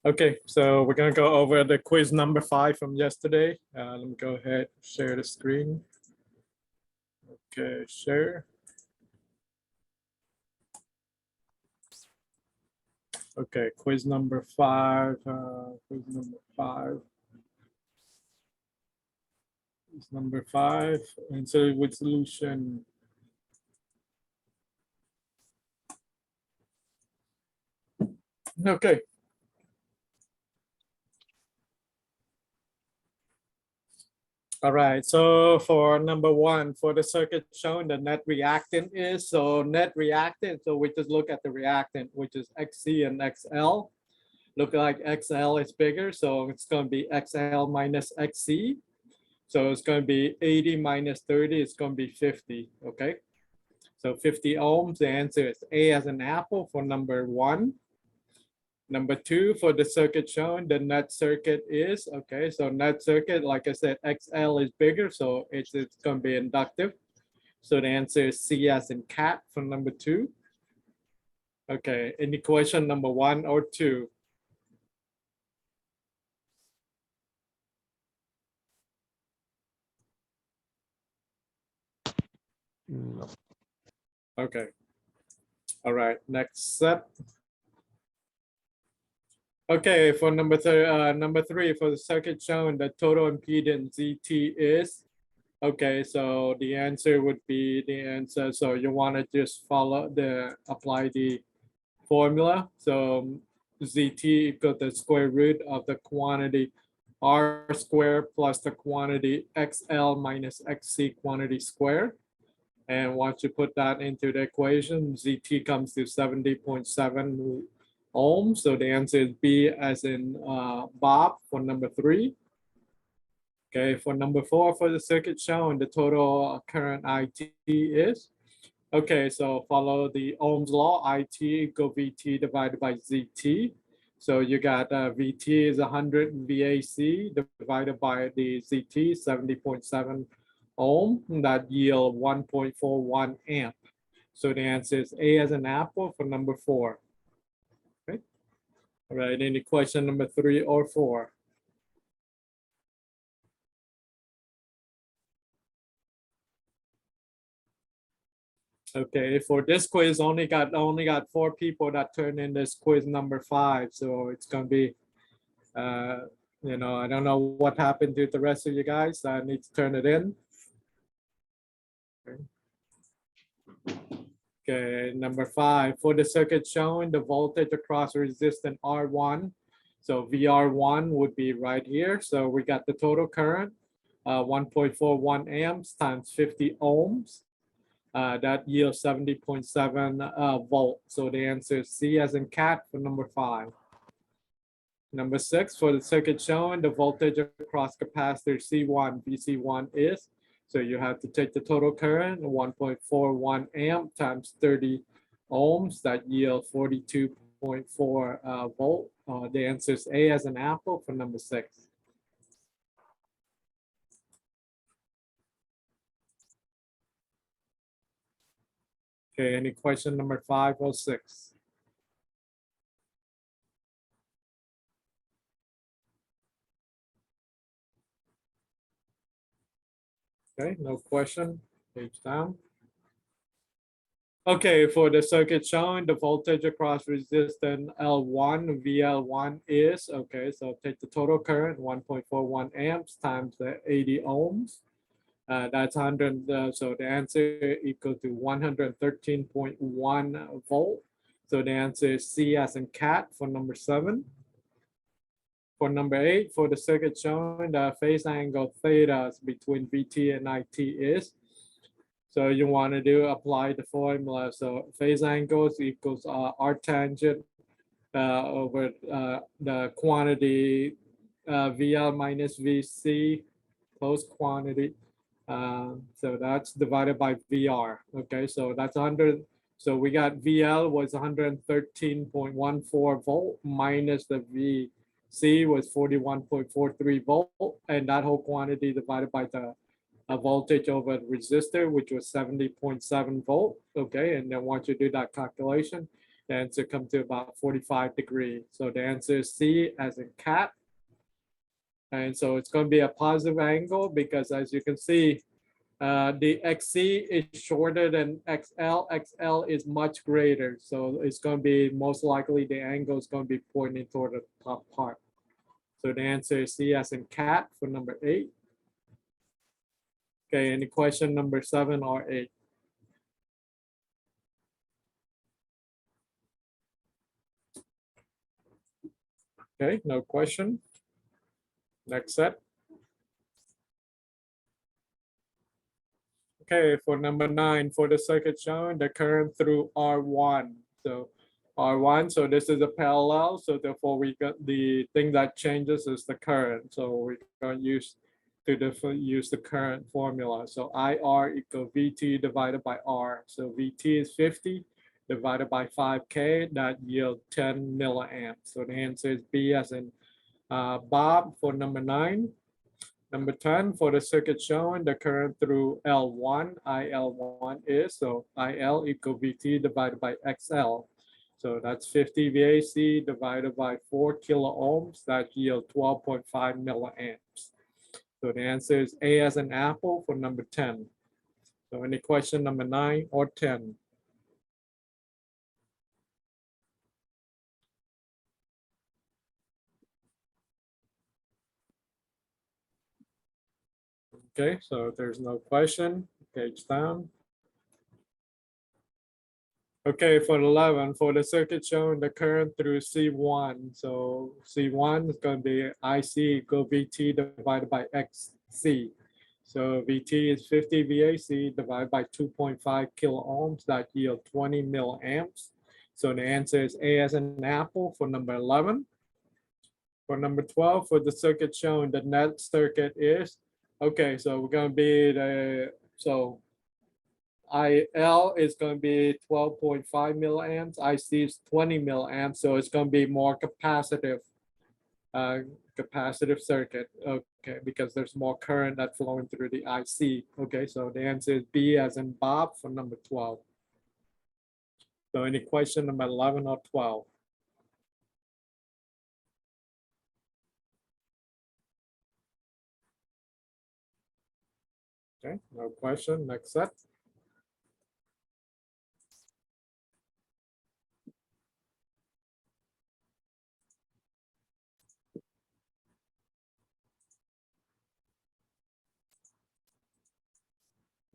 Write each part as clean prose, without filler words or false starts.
Okay, so we're gonna go over the quiz number 5 from yesterday. Let me go ahead, share the screen. Okay, share. Okay, quiz number 5. Quiz number 5. Quiz number 5. Answer with solution. Okay. All right, so for number 1, for the circuit shown, the net reactant is, so net reactant, so we just look at the reactant, which is XC and XL. Look like XL is bigger, so it's going to be XL minus XC. So it's going to be 80 minus 30, it's going to be 50, okay? So 50 ohms, the answer is A as an apple for number 1. Number 2, for the circuit shown, the net circuit is, okay, so net circuit, like I said, XL is bigger, so it's going to be inductive. So the answer is C as in cat for number 2. Okay, any question number 1 or 2? No. Okay. All right, next step. Okay, for number 3, for the circuit shown, the total impedance ZT is, okay, so the answer would be the answer. So you want to just apply the formula. So ZT equal the square root of the quantity R squared plus the quantity XL minus XC quantity squared. And once you put that into the equation, ZT comes to 70.7 ohms. So the answer is B as in Bob for number 3. Okay, for number 4, for the circuit shown, the total current IT is, okay, so follow the Ohm's law, IT equal VT divided by ZT. So you got VT is 100 VAC divided by the ZT, 70.7 ohm, that yield 1.41 amp. So the answer is A as an apple for number 4. Okay. All right, any question number 3 or 4? Okay, for this quiz, only got 4 people that turned in this quiz number 5. So it's gonna be, you know, I don't know what happened to the rest of you guys. I need to turn it in. Okay. Okay, number 5, for the circuit shown, the voltage across resistant R1. So VR1 would be right here. So we got the total current, 1.41 amps times 50 ohms. That yields 70.7 volt. So the answer is C as in cat for number 5. Number 6, for the circuit shown, the voltage across capacitor C1, VC1 is, so you have to take the total current, 1.41 amp times 30 ohms, that yield 42.4 volt. The answer is A as an apple for number 6. Okay, any question number 5 or 6? Okay, no question, page down. Okay, for the circuit shown, the voltage across resistance L1, VL1 is, okay, so take the total current, 1.41 amps times the 80 ohms. That's 100, so the answer equal to 113.1 volt. So the answer is C as in cat for number 7. For number 8, for the circuit shown, the phase angle theta between VT and IT is, so you want to apply the formula. So phase angles equals R tangent over the quantity VL minus VC, close quantity. So that's divided by VR. Okay, so that's 100. So we got VL was 113.14 volt minus the VC was 41.43 volt, and that whole quantity divided by the voltage over the resistor, which was 70.7 volt. Okay, and then once you do that calculation, the answer comes to about 45 degrees. So the answer is C as in cat. And so it's going to be a positive angle because as you can see, the XC is shorter than XL. XL is much greater. So it's going to be most likely the angle is going to be pointing toward the top part. So the answer is C as in cat for number 8. Okay, any question number 7 or 8? Okay, no question. Next set. Okay, for number 9, for the circuit shown, the current through R1. So R1, so this is a parallel. So therefore we got the thing that changes is the current. So we're going to use the current formula. So IR equal VT divided by R. So VT is 50 divided by 5K, that yield 10 milliamps. So the answer is B as in Bob for number 9. Number 10, for the circuit shown, the current through L1, IL1 is, so IL equal VT divided by XL. So that's 50 VAC divided by 4 kilo ohms, that yield 12.5 milliamps. So the answer is A as an apple for number 10. So any question number 9 or 10? Okay, so if there's no question, page down. Okay, for 11, for the circuit showing the current through C1. So C1 is going to be IC equal VT divided by XC. So VT is 50 VAC divided by 2.5 kilo ohms, that yield 20 milliamps. So the answer is A as an apple for number 11. For number 12, for the circuit shown, the net circuit is, okay, so we're going to be so IL is going to be 12.5 milliamps, IC is 20 milliamps, so it's going to be more capacitive circuit, okay, because there's more current that's flowing through the IC. Okay, so the answer is B as in Bob for number 12. So any question number 11 or 12? Okay, no question. Next set.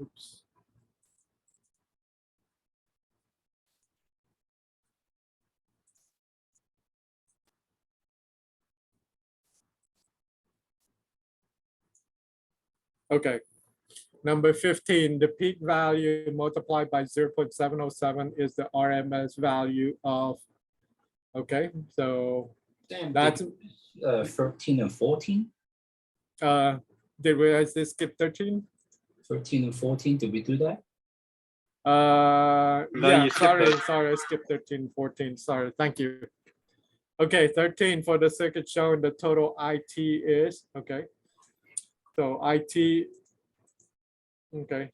Oops. Okay. Number 15, the peak value multiplied by 0.707 is the RMS value of, okay, so that's 13 and 14. Did we skip 13? 13 and 14, did we do that? Yeah, sorry, I skipped 13, 14, sorry, thank you. Okay, 13, for the circuit shown, the total IT is, okay. So IT, okay.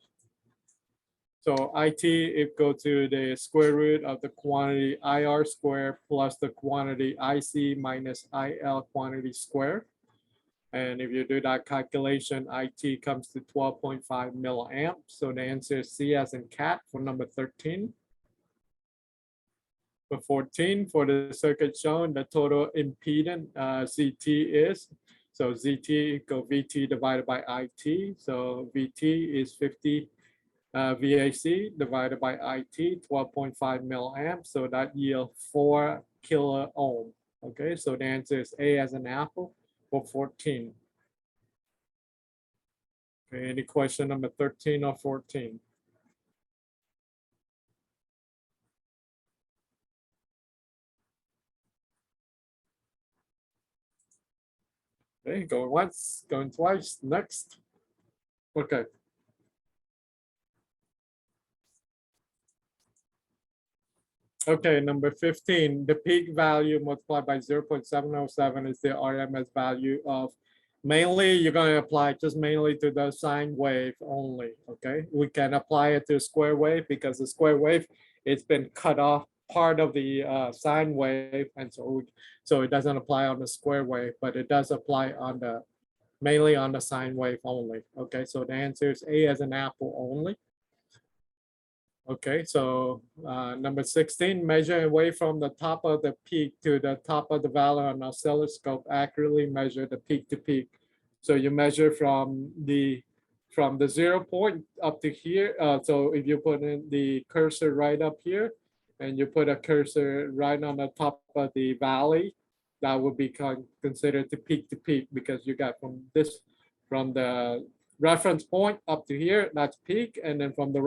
So IT equal to the square root of the quantity IR squared plus the quantity IC minus IL quantity squared. And if you do that calculation, IT comes to 12.5 milliamps. So the answer is C as in cat for number 13. For 14, for the circuit shown, the total impedance ZT is, so ZT equal VT divided by IT. So VT is 50 VAC divided by IT, 12.5 milliamps. So that yield 4 kilo ohm. Okay, so the answer is A as an apple for 14. Okay, any question number 13 or 14? Okay, going once, going twice, next. Okay. Okay, number 15, the peak value multiplied by 0.707 is the RMS value of, mainly you're going to apply just mainly to the sine wave only, okay? We can apply it to square wave because the square wave, it's been cut off part of the sine wave, and so it doesn't apply on the square wave, but it does apply on the mainly on the sine wave only. Okay, so the answer is A as an apple only. Okay, so number 16, measure away from the top of the peak to the top of the valley on an oscilloscope, accurately measure the peak to peak. So you measure from the 0 point up to here. So if you put in the cursor right up here and you put a cursor right on the top of the valley, that would be considered to peak because you got from the reference point up to here, that's peak, and then from the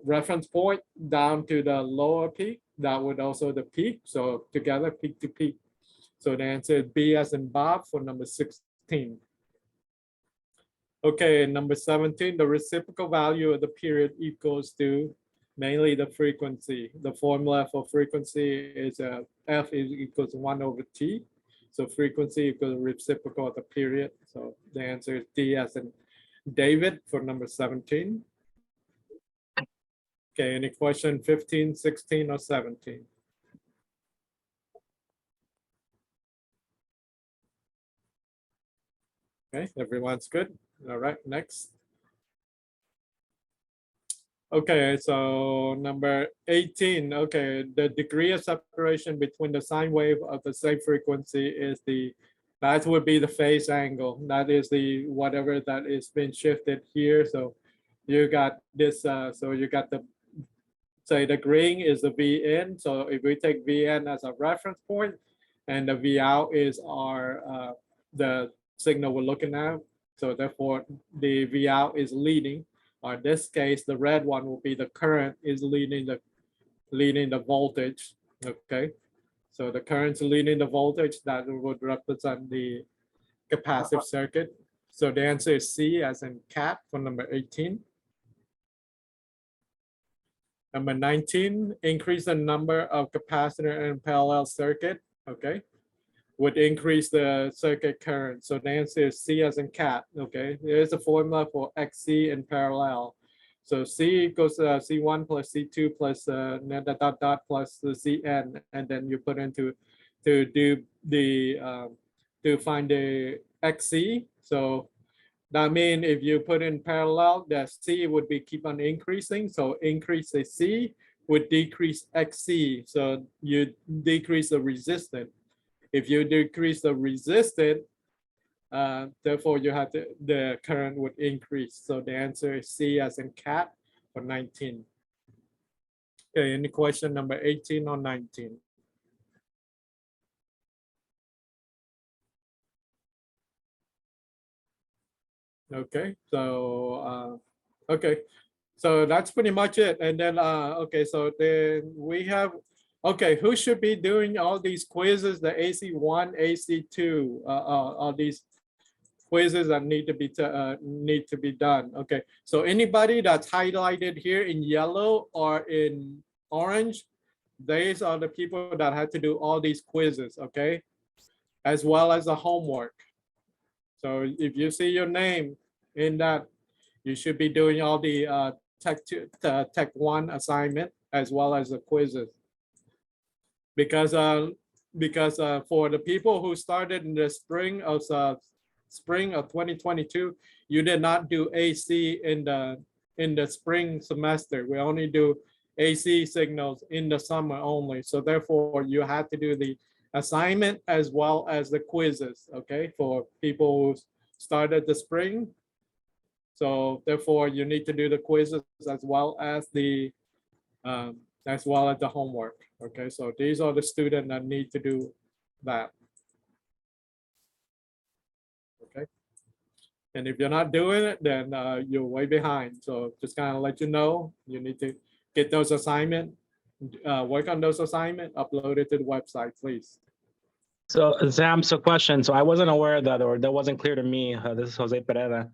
reference point down to the lower peak, that would also the peak. So together, peak to peak. So the answer is B as in Bob for number 16. Okay, number 17, the reciprocal value of the period equals to mainly the frequency. The formula for frequency is F is equals to 1 over T. So frequency equals reciprocal of the period. So the answer is D as in David for number 17. Okay, any question 15, 16, or 17? Okay, everyone's good. All right, next. Okay, so number 18. Okay, the degree of separation between the sine wave of the same frequency is that would be the phase angle. That is the whatever that is being shifted here. So you got this, so you got the, say the green is the VN. So if we take VN as a reference point and the V out is our, the signal we're looking at. So therefore the V out is leading, or in this case, the red one will be the current is leading the voltage. Okay. So the current's leading the voltage, that would represent the capacitive circuit. So the answer is C as in cat for number 18. Number 19, increase the number of capacitor in parallel circuit. Okay. Would increase the circuit current. So the answer is C as in cat. Okay, there's a formula for XC in parallel. So C equals C1 plus C2 plus plus the Cn, and then you put into to do the to find the XC. So that means if you put in parallel, the C would be keep on increasing. So increase the C would decrease XC. So you decrease the resistance. If you decrease the resistance, therefore you have the current would increase. So the answer is C as in cat for 19. Okay, any question number 18 or 19? Okay, so okay, so that's pretty much it. And then okay, so then we have, okay, who should be doing all these quizzes, the AC1, AC2, all these quizzes that need to be done. Okay, so anybody that's highlighted here in yellow or in orange, these are the people that had to do all these quizzes, okay, as well as the homework. So if you see your name in that, you should be doing all the Tech 1 assignment as well as the quizzes. Because for the people who started in the spring of 2022, you did not do AC in the spring semester. We only do AC signals in the summer only. So therefore, you had to do the assignment as well as the quizzes. Okay, for people who started the spring. So therefore, you need to do the quizzes as well as the homework. Okay, so these are the students that need to do that. Okay, and if you're not doing it, then you're way behind. So just kind of let you know, you need to get those assignments, work on those assignments, upload it to the website, please. So Sam, so question. So I wasn't aware of that, or that wasn't clear to me. This is Jose Pereira.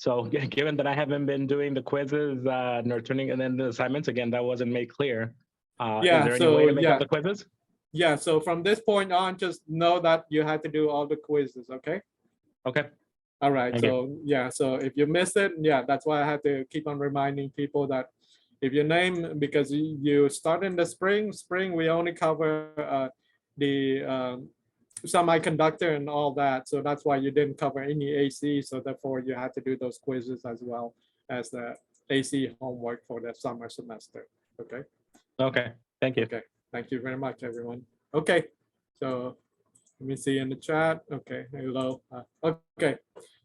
So given that I haven't been doing the quizzes nor turning and then the assignments again, that wasn't made clear. Yeah, is there any way to make up the quizzes? Yeah, so from this point on, just know that you had to do all the quizzes, okay? Okay. All right, Thank so yeah, so if you missed it, yeah, that's why I had to keep on reminding people that if you name, because you start in the spring, we only cover the semiconductor and all that. So that's why you didn't cover any AC. So therefore you had to do those quizzes as well as the AC homework for the summer semester. Okay. Okay, thank you. Okay. Thank you very much, everyone. Okay. So let me see in the chat. Okay. Hello. Okay.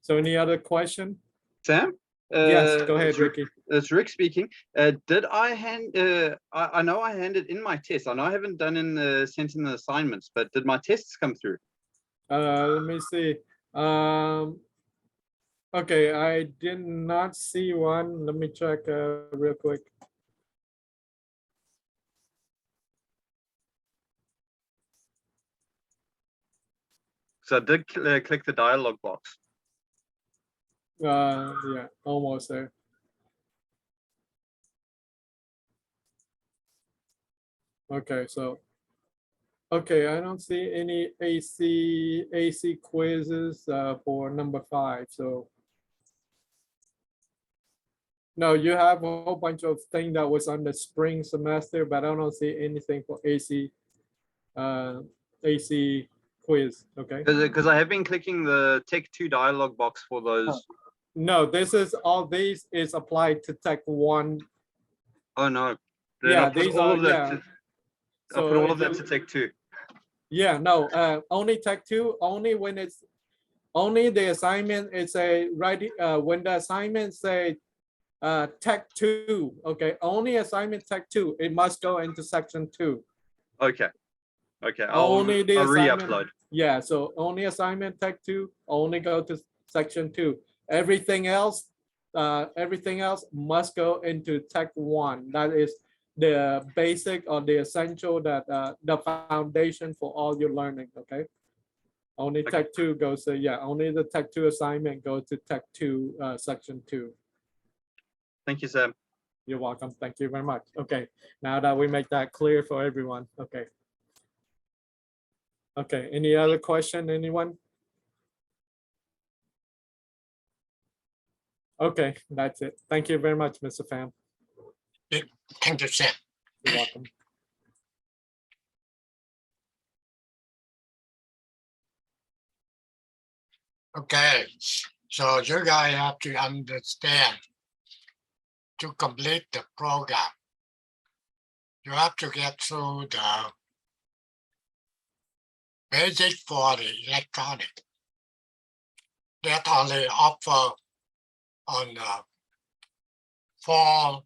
So any other question? Sam? Yes, go ahead, it's Rick, Ricky. it's Rick speaking. Did I hand, I know I handed in my test. I know I haven't sent in the assignments, but did my tests come through? Let me see. Okay, I did not see one. Let me check real quick. So I did click the dialog box. Yeah, almost there. Okay, so okay, I don't see any AC quizzes for number 5. So no, you have a whole bunch of things that was on the spring semester, but I don't see anything for AC quiz. Okay. Because I have been clicking the Tech 2 dialog box for those. No, this is all these is applied to Tech 1. Oh no. Then Yeah, I'll put these all are of that. yeah. I'll put all of that to Tech 2. Yeah, no, only Tech 2, only when it's only the assignment is a right when the assignment say Tech 2, okay, only assignment Tech 2, it must go into section 2. Okay. Okay. I'll re-upload. Yeah, so only assignment Tech 2, only go to section 2. Everything else must go into Tech 1. That is the basic or the essential that the foundation for all your learning. Okay. Only Tech 2 goes to, yeah, only the Tech 2 assignment goes to Tech 2 section 2. Thank you, Sam. You're welcome. Thank you very much. Okay, now that we make that clear for everyone. Okay. Okay, any other question, anyone? Okay, that's it. Thank you very much, Mr. Pham. Thank you, Sam. You're welcome. Okay, so you guys have to understand, to complete the program, you have to get through the basic for the electronic. That only offer on the fall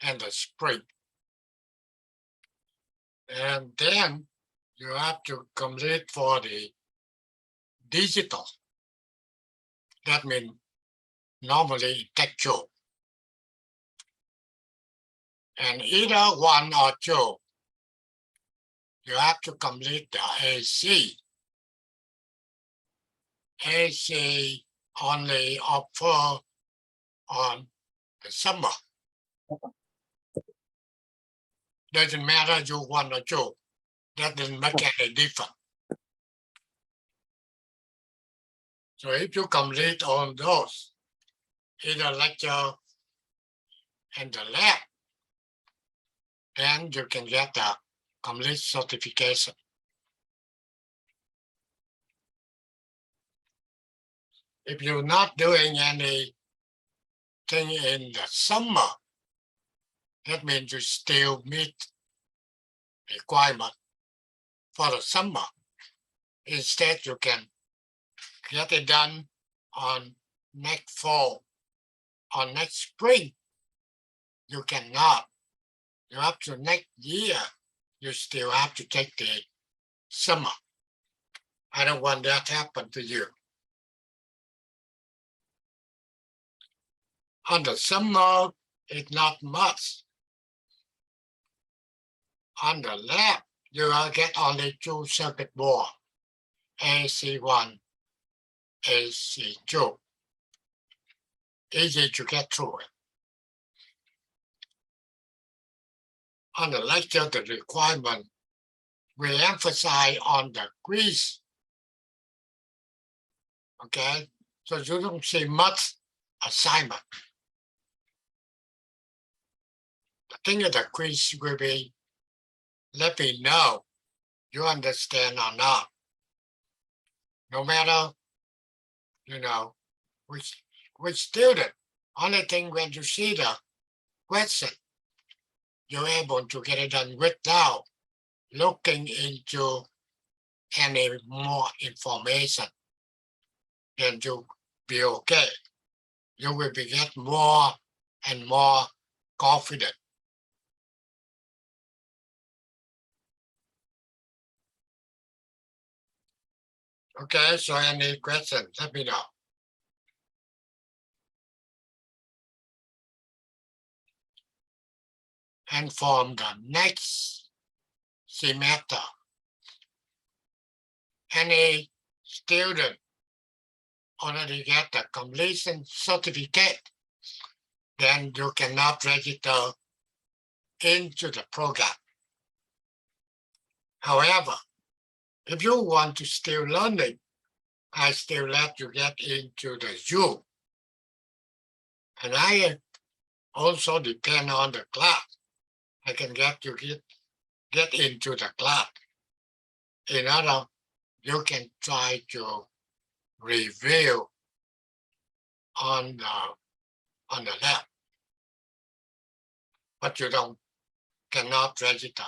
and the spring. And then you have to complete for the digital. That means normally textual. And either one or two, you have to complete the AC. AC only offer on the summer. Doesn't matter you one or two. That doesn't make any difference. So if you complete all those, either lecture and the lab, then you can get the complete certification. If you're not doing anything in the summer, that means you still meet requirement for the summer. Instead, you can get it done on next fall. On next spring, you cannot. You have to next year, you still have to take the summer. I don't want that to happen to you. On the summer, it's not much. On the lab, you will get only 2 circuit board, AC1, AC2. Easy to get through it. On the lecture, the requirement, we emphasize on the quiz. Okay, so you don't see much assignment. think of the quiz will be, let me know you understand or not. No matter, which student, only thing when you see the question, you're able to get it done without looking into any more information. Then you'll be okay. You will be get more and more confident. Okay, so any questions, let me know. And from the next semester, any student already get the completion certificate, then you cannot register into the program. However, if you want to still learning, I still let you get into the Zoom. And I also depend on the class. I can get you get into the class. In other, you can try to review on the lab, but you cannot register.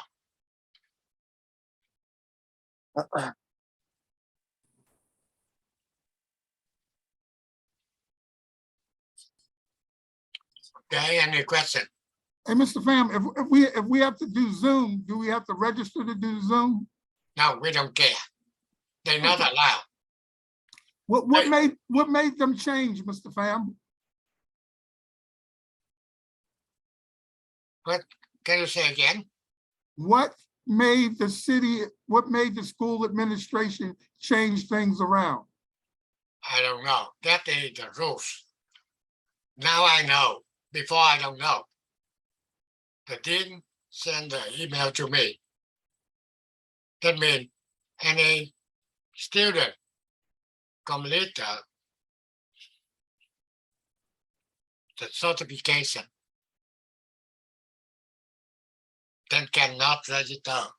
Okay, any question? Hey, Mr. Pham, if we have to do Zoom, do we have to register to do Zoom? No, we don't care. They're not allowed. What Hey. made them change, Mr. Pham? Can you say again? What made the school administration change things around? I don't know. That is the rules. Now I know. Before I don't know. The dean sent the email to me. That means any student complete the certification, then cannot register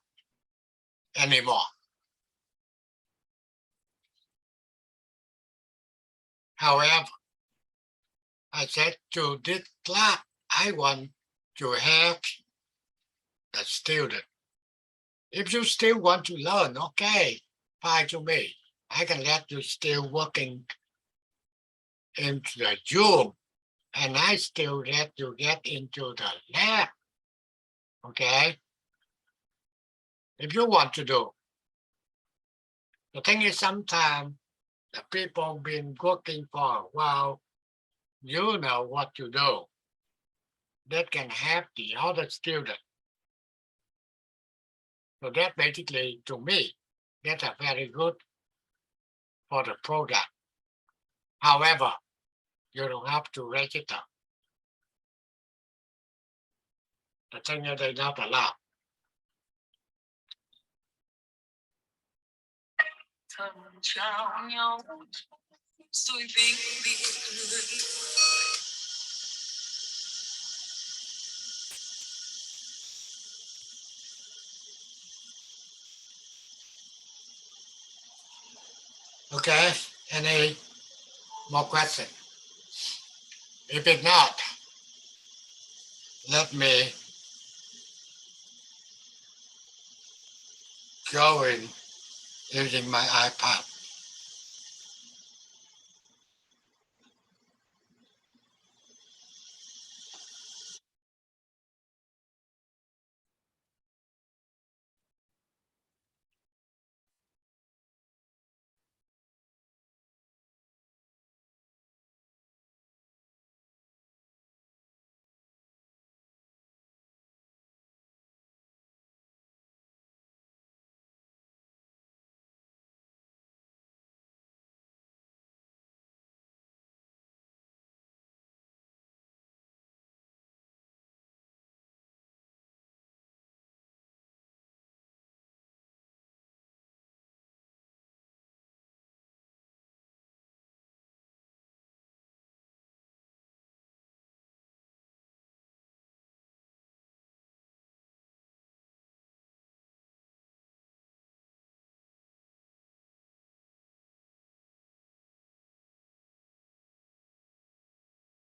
anymore. However, I said to this class, I want to help the student. If you still want to learn, okay, fine to me. I can let you still working into the Zoom, and I still let you get into the lab. Okay? If you want to do. The thing is, sometimes the people been working for a while, you know what to do. That can help the other student. So that basically, to me, that's a very good for the program. However, you don't have to register. The thing is, they're not allowed. Okay, any more questions? If it's not, let me go in using my iPad.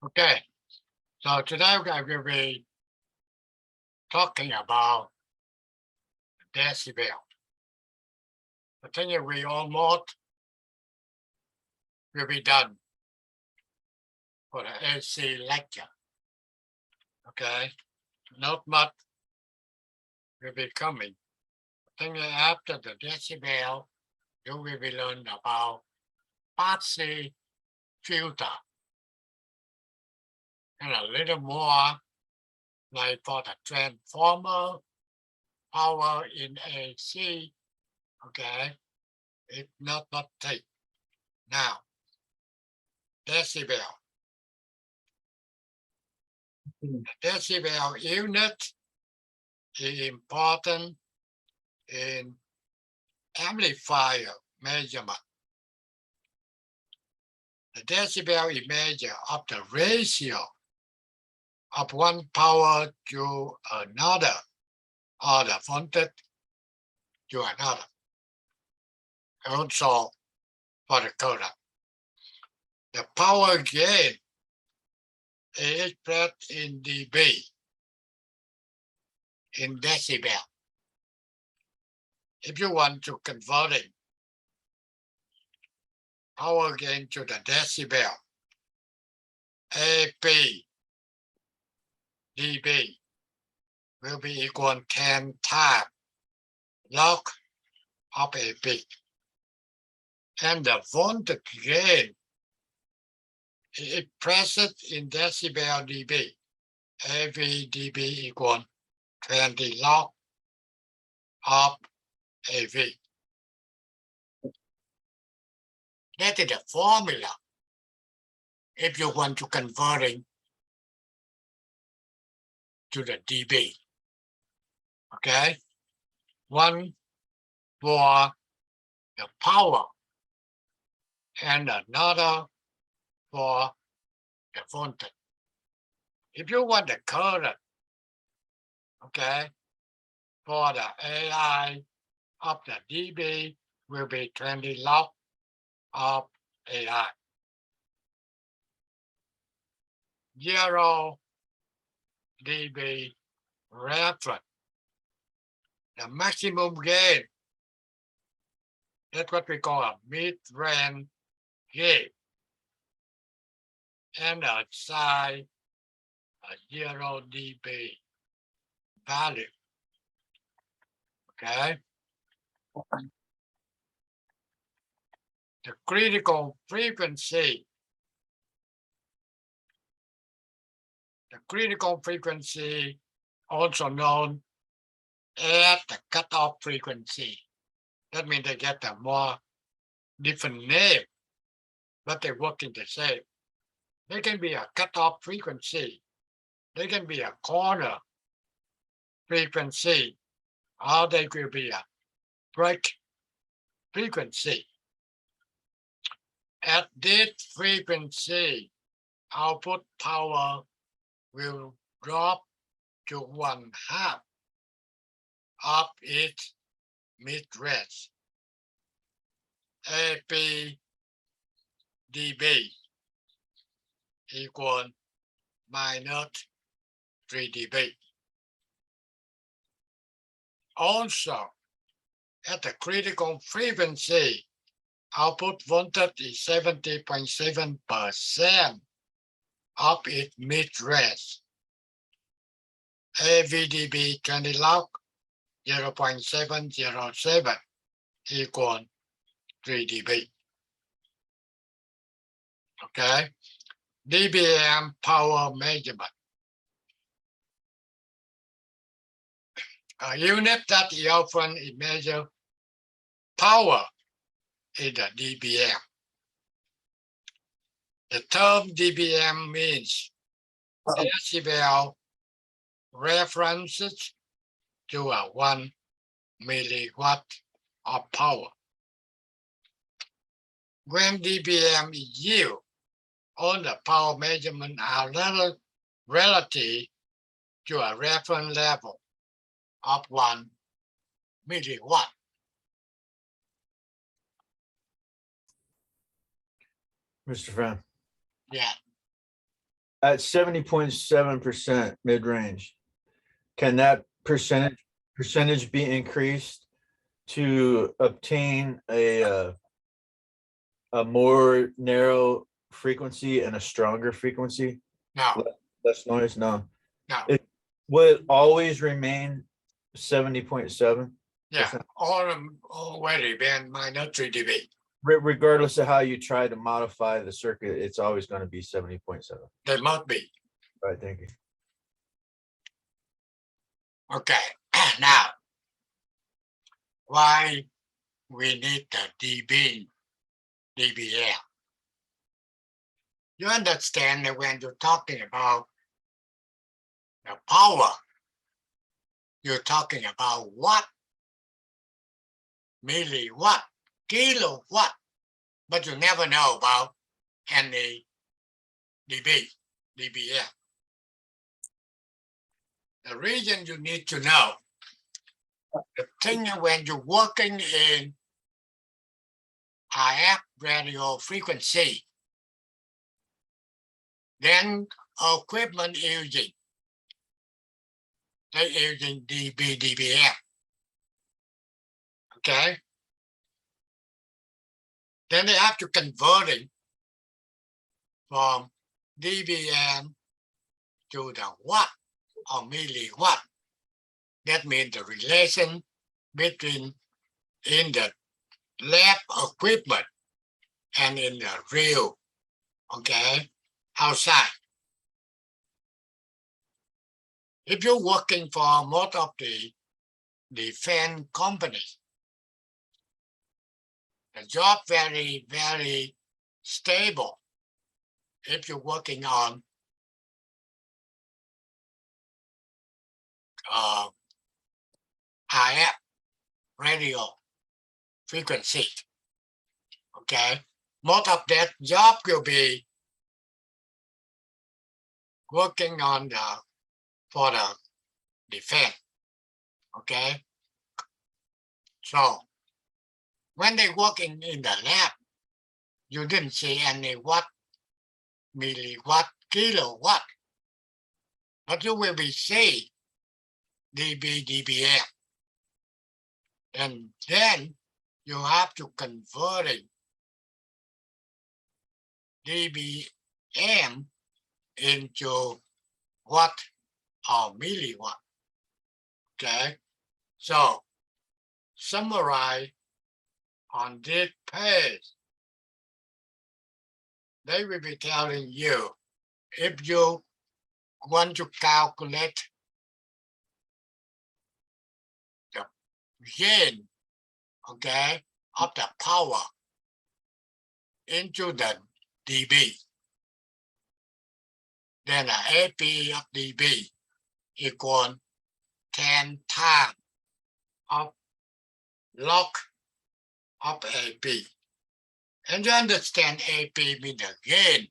Okay, so today I will be talking about decibel. I think we almost will be done for the AC lecture. Okay, not much will be coming. I think after the decibel, you will be learn about passive filter and a little more like for the transformer power in AC. Okay, it's not take. Now, decibel. The decibel unit is important in amplifier measurement. The decibel is measure of the ratio of one power to another, or the voltage to another. Also for the current. The power gain is expressed in dB, in decibel. If you want to convert it, power gain to the decibel, AP dB will be equal to 10 times log of AP. And the voltage gain is expressed in decibel dB. AV dB equal 20 log of AV. That is the formula if you want to convert it to the dB. Okay, one for the power and another for the voltage. If you want the current, okay, for the AI of the dB will be 20 log of AI. 0 dB reference. The maximum gain, that's what we call a mid-range gain. And outside a 0 dB value. Okay. The critical frequency. The critical frequency, also known as the cutoff frequency. That means they get a more different name, but they work in the same. They can be a cutoff frequency. They can be a corner frequency, or they will be a break frequency. At this frequency, output power will drop to 1/2 of its mid-range. AP dB equal minus 3 dB. Also, at the critical frequency, output voltage is 70.7% of its mid-range. AVDB 20 log 0.707 equal 3 dB. Okay, dBm power measurement. A unit that is often measure power is the dBm. The term dBm means decibel references to a 1 milliwatt of power. When dBm is used, all the power measurements are relative to a reference level of 1 milliwatt. Mr. Pham, Yeah. at 70.7% mid-range, can that percentage be increased to obtain a more narrow frequency and a stronger frequency? No, Less noise? No. no, It would always remain 70.7, yeah, already been minus 3 dB. regardless of how you try to modify the circuit. It's always going to be 70.7. They must be. Right. Thank you. Okay, now, why we need the dBm? You understand that when you're talking about the power, you're talking about watt, milliwatt, kilowatt, but you never know about any dBm. The reason you need to know, the thing when you're working in RF radio frequency, then equipment they're using dBm. Okay? Then they have to convert it from dBm to the watt or milliwatt. That means the relation between in the lab equipment and in the real, okay, outside. If you're working for most of the defense companies, the job very, very stable. If you're working on RF radio frequency, okay, most of that job will be working on for the defense, okay. So when they work in the lab, you didn't see any watt, milliwatt, kilowatt, but you will be see dBm, and then you have to convert it dBm into watt or milliwatt. Okay, so summarize on this page. They will be telling you if you want to calculate the gain, okay, of the power into the dB, then the AP of dB equal 10 times of log of AP. And you understand AP means the gain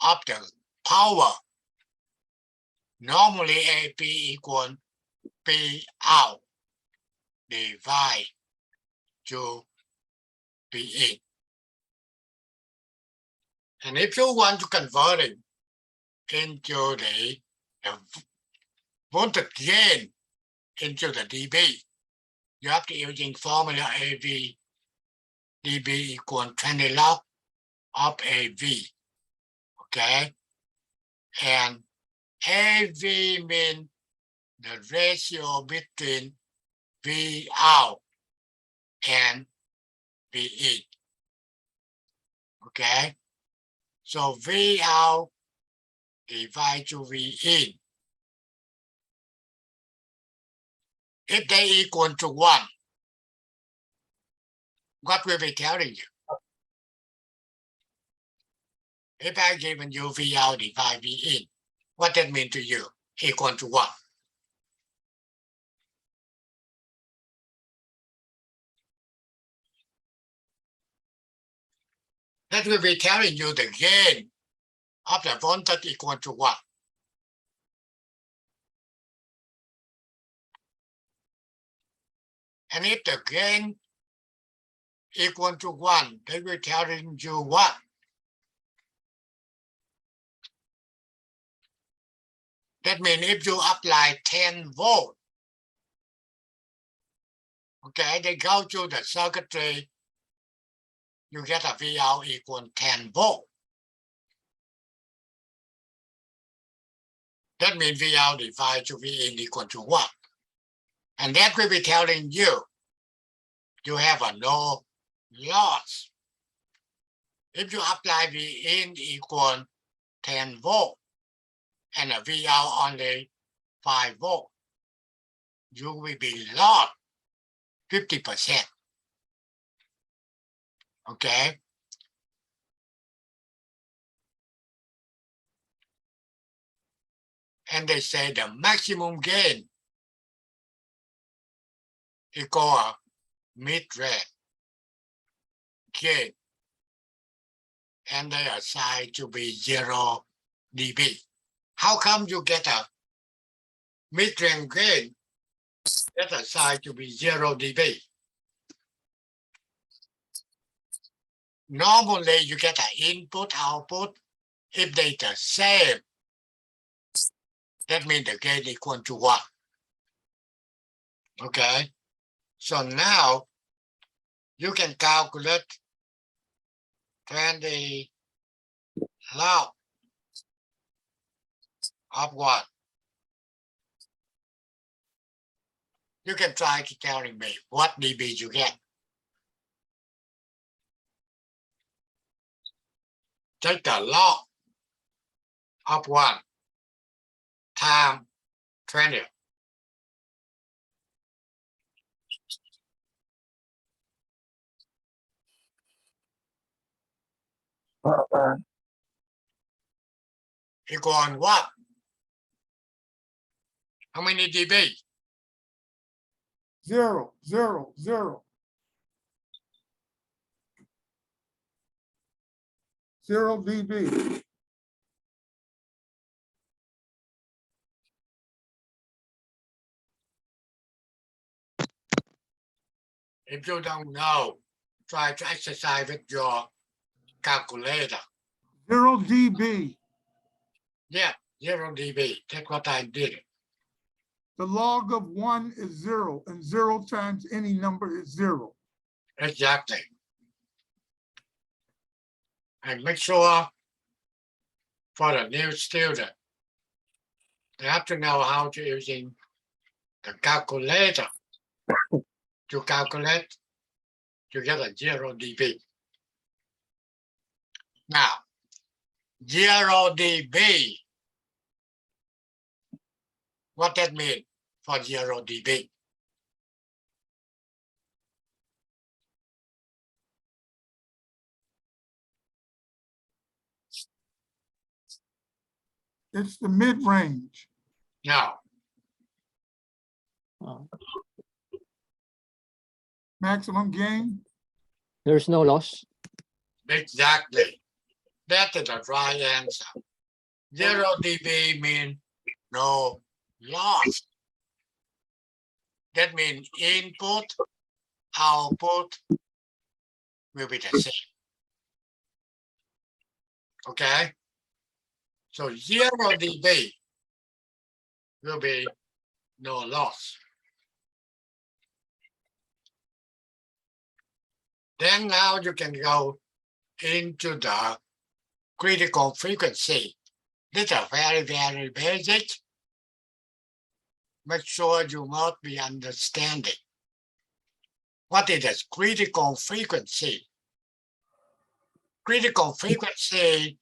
of the power. Normally AP equal P out divide to P in. And if you want to convert it into the voltage gain into the dB, you have to using formula AV dB equal 20 log of AV, okay? And AV means the ratio between V out and V in, okay? So V out divided to V in. If they equal to 1, what will be telling you? If I given you V out divided V in, what that mean to you? Equal to 1. That will be telling you the gain of the voltage equal to 1. And if the gain equal to 1, they will telling you what? That means if you apply 10 volt, okay, they go to the circuitry, you get a VO equal 10 volt. That means VO divided to Vin equal to 1. And that will be telling you, you have a no loss. If you apply Vin equal 10 volt and a VO only 5 volt, you will be lost 50%. Okay? And they say the maximum gain equal a mid-range gain. And they assign to be 0 dB. How come you get a mid-range gain that's assigned to be 0 dB? Normally, you get an input, output. If they the same, that means the gain equal to 1. Okay? So now, you can calculate 20 log of 1. You can try to tell me what dB you get. Take the log of 1 times 20. Equal what? How many dB? 0, 0, 0. 0 dB. If you don't know, try to exercise with your calculator. 0 dB. Yeah, 0 dB. That's what I did. The log of 1 is 0, and 0 times any number is 0. Exactly. And make sure for the new student, they have to know how to using the calculator to calculate to get a 0 dB. Now, 0 dB, what that mean for 0 dB? It's the mid-range. Now, Maximum gain. There's no loss. exactly. That is the right answer. 0 dB means no loss. That means input, output will be the same. Okay? So 0 dB will be no loss. Then now you can go into the critical frequency. These are very, very basic. Make sure you must be understanding. What is a critical frequency? Critical frequency,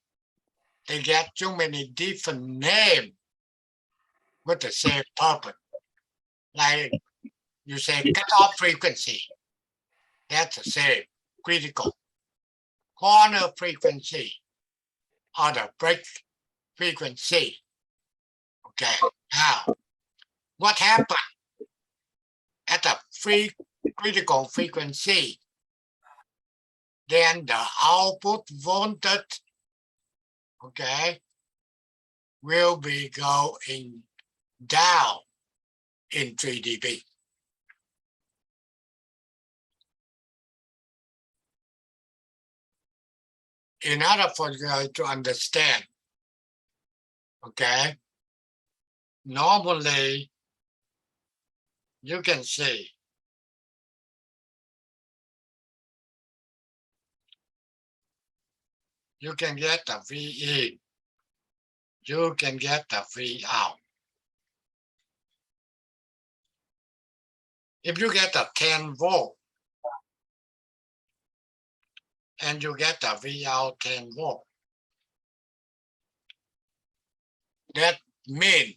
they get too many different names with the same purpose. Like you say cutoff frequency, that's the same, critical. Corner frequency or the break frequency. Okay, now what happened at the critical frequency? Then the output voltage, okay, will be going down in 3 dB. In order for you to understand, okay, normally you can see you can get the V in, you can get the V out. If you get a 10 volt and you get the V out 10 volt, that means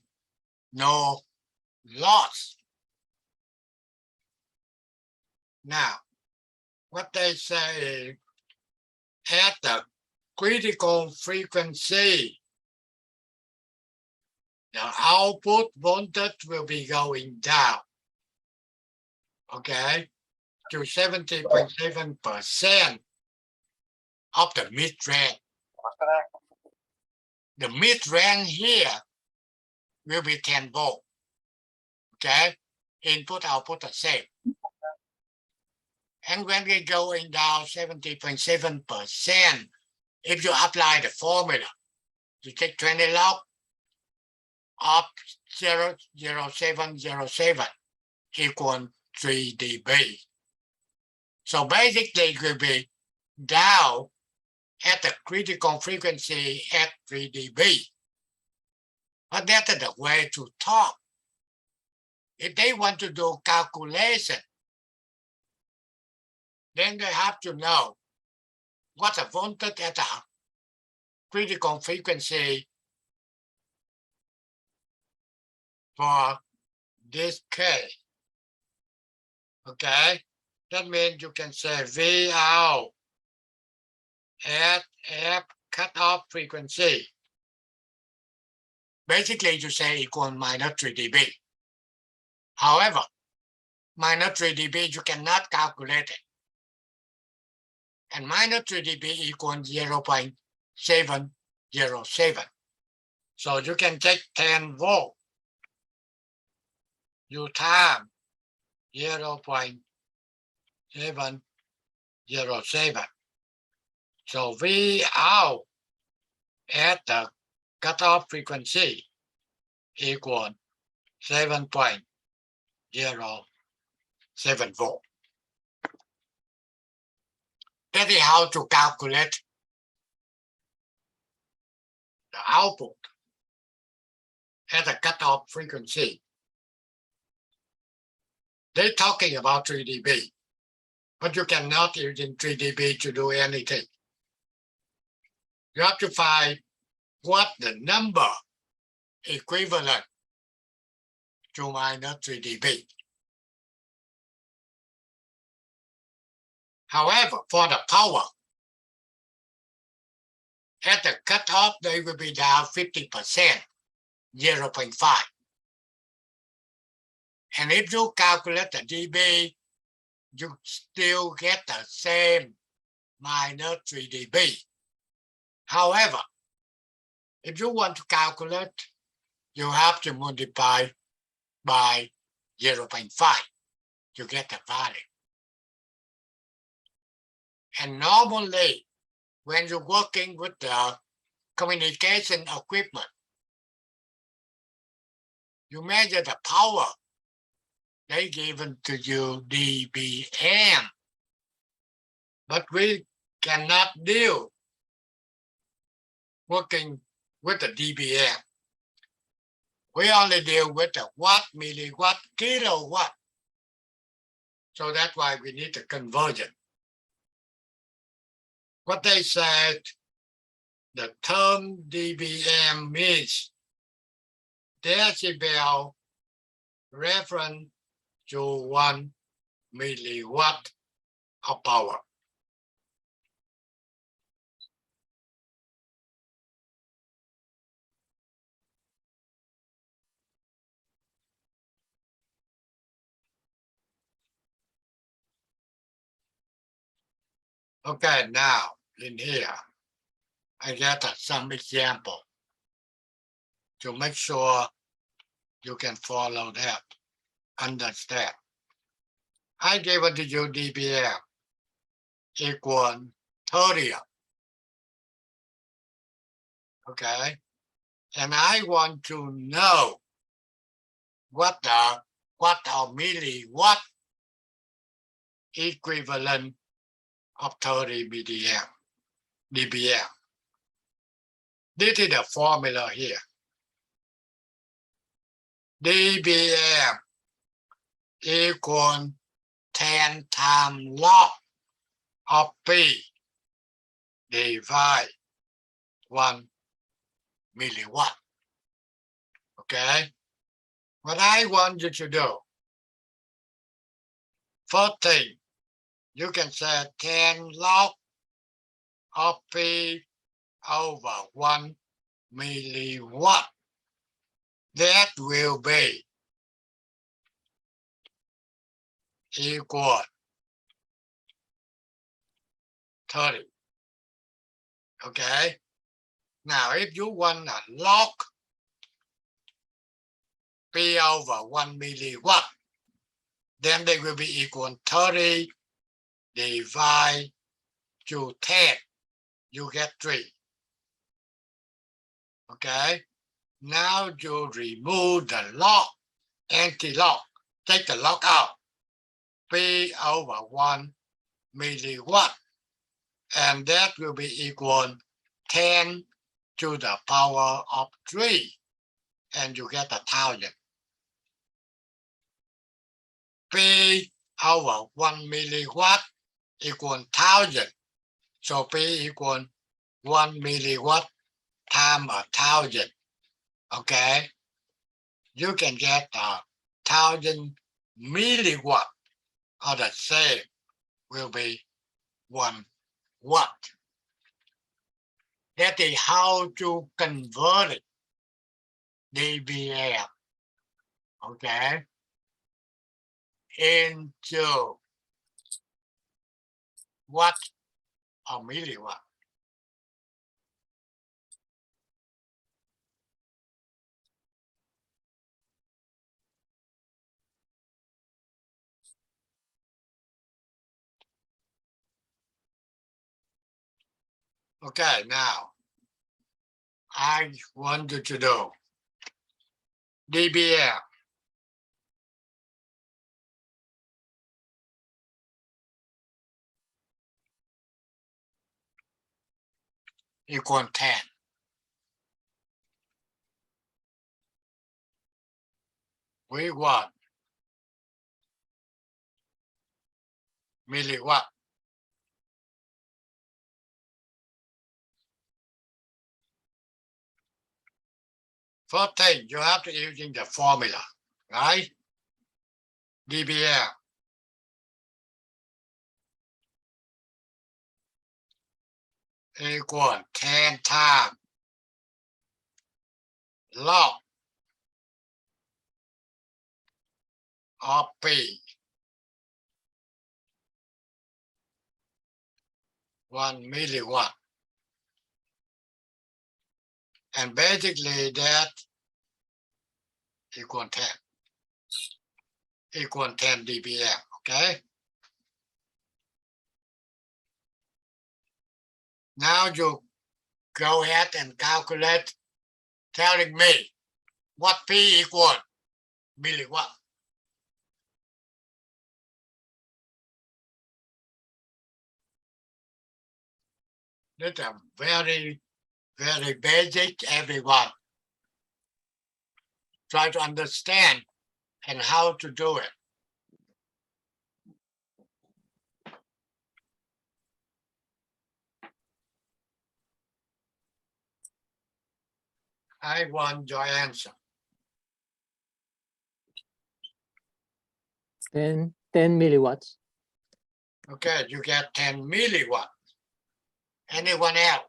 no loss. Now, what they say is at the critical frequency, the output voltage will be going down, okay, to 70.7% of the mid-range. The mid-range here will be 10 volt, okay? Input, output the same. And when we're going down 70.7%, if you apply the formula, you take 20 log of 0.0707 equal 3 dB. So basically it will be down at the critical frequency at 3 dB. But that's the way to talk. If they want to do calculation, then they have to know what the voltage at the critical frequency for this case. Okay, that means you can say V out at F cutoff frequency. Basically, you say equal minus 3 dB. However, minus 3 dB, you cannot calculate it. And minus 3 dB equals 0.707. So you can take 10 volt. You time 0.707. So V out at the cutoff frequency equal 7.07 volt. That is how to calculate the output at the cutoff frequency. They're talking about 3 dB, but you cannot use 3 dB to do anything. You have to find what the number equivalent to minus 3 dB. However, for the power, at the cutoff, they will be down 50%, 0.5. And if you calculate the dB, you still get the same minus 3 dB. However, if you want to calculate, you have to multiply by 0.5 to get the value. And normally, when you're working with the communication equipment, you measure the power they given to you dBm. But we cannot deal working with the dBm. We only deal with the watt, milliwatt, kilowatt. So that's why we need the conversion. What they said, the term dBm means decibel reference to 1 milliwatt of power. Okay, now in here, I get some example to make sure you can follow that, understand. I gave it to you dBm equal 30. Okay, and I want to know what are milliwatt equivalent of 30 dBm. This is the formula here. dBm equal 10 times log of P divide 1 milliwatt. Okay? What I want you to do, first thing, you can say 10 log of P over 1 milliwatt. That will be equal 30. Okay? Now, if you want a log P over 1 milliwatt, then they will be equal 30 divided to 10. You get 3. Okay? Now you remove the log, anti-log. Take the log out. P over 1 milliwatt. And that will be equal 10 to the power of 3. And you get 1,000. P over 1 milliwatt equal 1,000. So P equal 1 milliwatt times 1,000. Okay? You can get 1,000 milliwatt, or the same will be 1 watt. That is how to convert it, dBm, okay, into watt or milliwatt. Okay, now I want you to do dBm equal 10. We want milliwatt. First thing, you have to using the formula, right? dBm equal 10 times log of P 1 milliwatt. And basically that equal 10. Equal 10 dBm, okay? Now you go ahead and calculate, telling me what P equal milliwatt. That's a very, very basic, everyone. Try to understand and how to do it. I want your answer. 10 milliwatts. Okay, you get 10 milliwatt. Anyone else?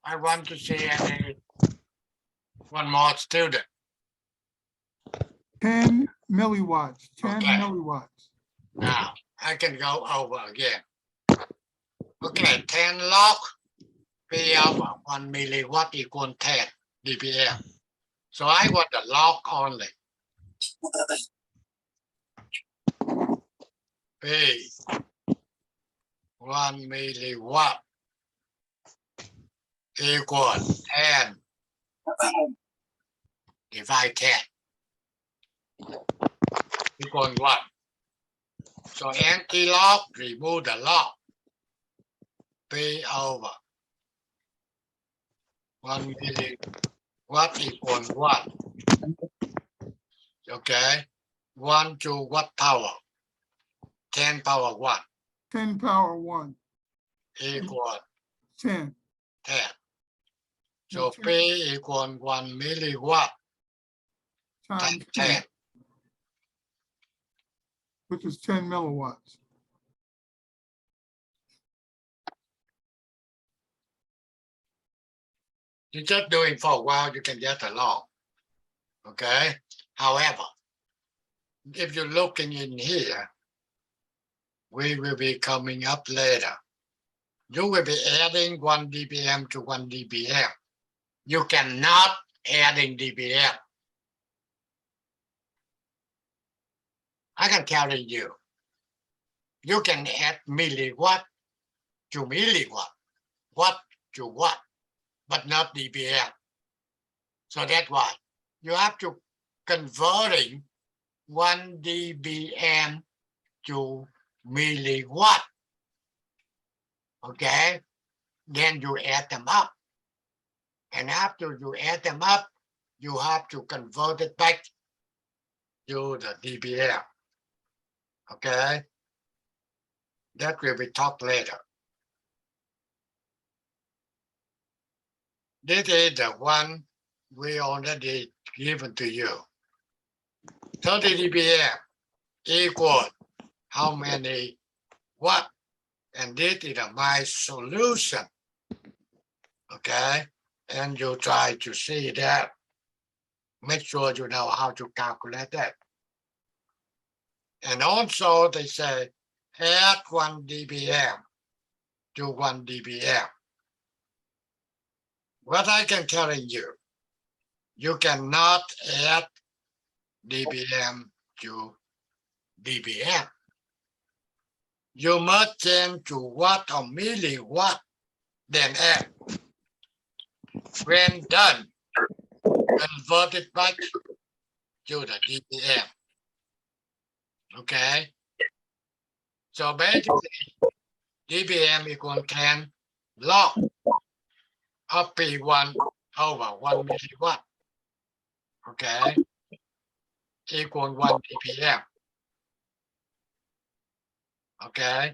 I want to see one more student. 10 milliwatts, 10 Okay. milliwatts. Now, I can go over again. Okay, 10 log P of 1 milliwatt equal 10 dBm. So I want the log only. P 1 milliwatt equal 10 divide 10 equal 1. So anti-log, remove the log. P over 1 milliwatt equal 1. Okay. 1 to what power? 10 power 1 10 power 1, equal 10. 10. So Okay. P equal 1 milliwatt Times 10. 10, which is 10 milliwatts. You just do it for a while, you can get a log. Okay. However, if you're looking in here, we will be coming up later. You will be adding 1 dBm to 1 dBm. You cannot adding dBm. I can tell you, you can add milliwatt to milliwatt, watt to watt, but not dBm. So that's why you have to converting 1 dBm to milliwatt. Okay, then you add them up. And after you add them up, you have to convert it back to the dBm. Okay, that will be talked later. This is the one we already given to you. 30 dBm equal how many watt? And this is my solution. Okay, and you try to see that. Make sure you know how to calculate that. And also they say add 1 dBm to 1 dBm. What I can tell you, you cannot add dBm to dBm. You must change to watt or milliwatt, then add. When done, convert it back to the dBm. Okay? So basically, dBm equal 10 log of P1 over 1 milliwatt. Okay? Equal 1 dBm. Okay?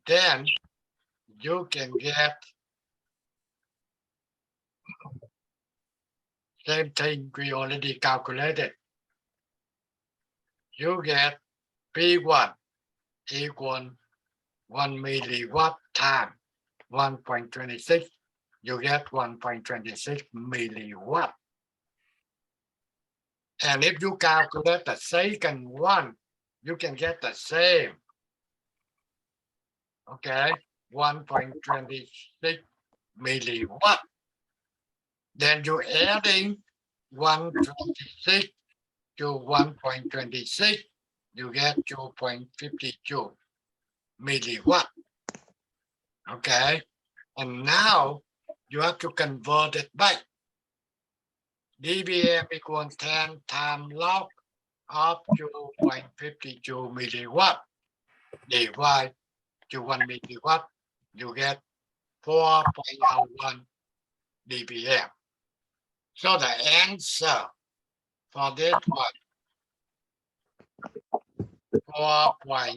Then you can get same thing we already calculated. You get P1 equal 1 milliwatt times 1.26. You get 1.26 milliwatt. And if you calculate the second one, you can get the same. Okay, 1.26 milliwatt. Then you're adding 126 to 1.26, you get 2.52 milliwatt. Okay, and now you have to convert it back. dBm equals 10 times log of 2.52 milliwatt divided to 1 milliwatt, you get 4.01 dBm. So the answer for this one, 4.01.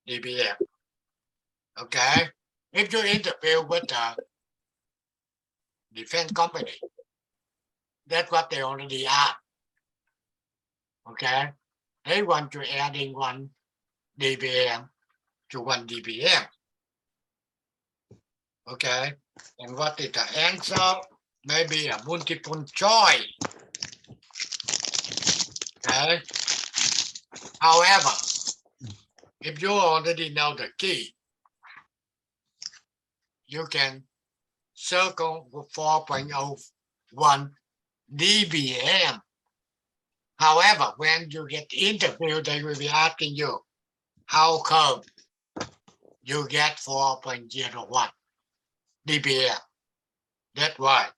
dBm. Okay, if you interview with the defense company, that's what they already are. Okay, they want to adding 1 dBm to 1 dBm. Okay, and what is the answer? Maybe a multiple choice. Okay. However, if you already know the key, you can circle 4.01 dBm. However, when you get interviewed, they will be asking you, how come you get 4.01 dBm? That's why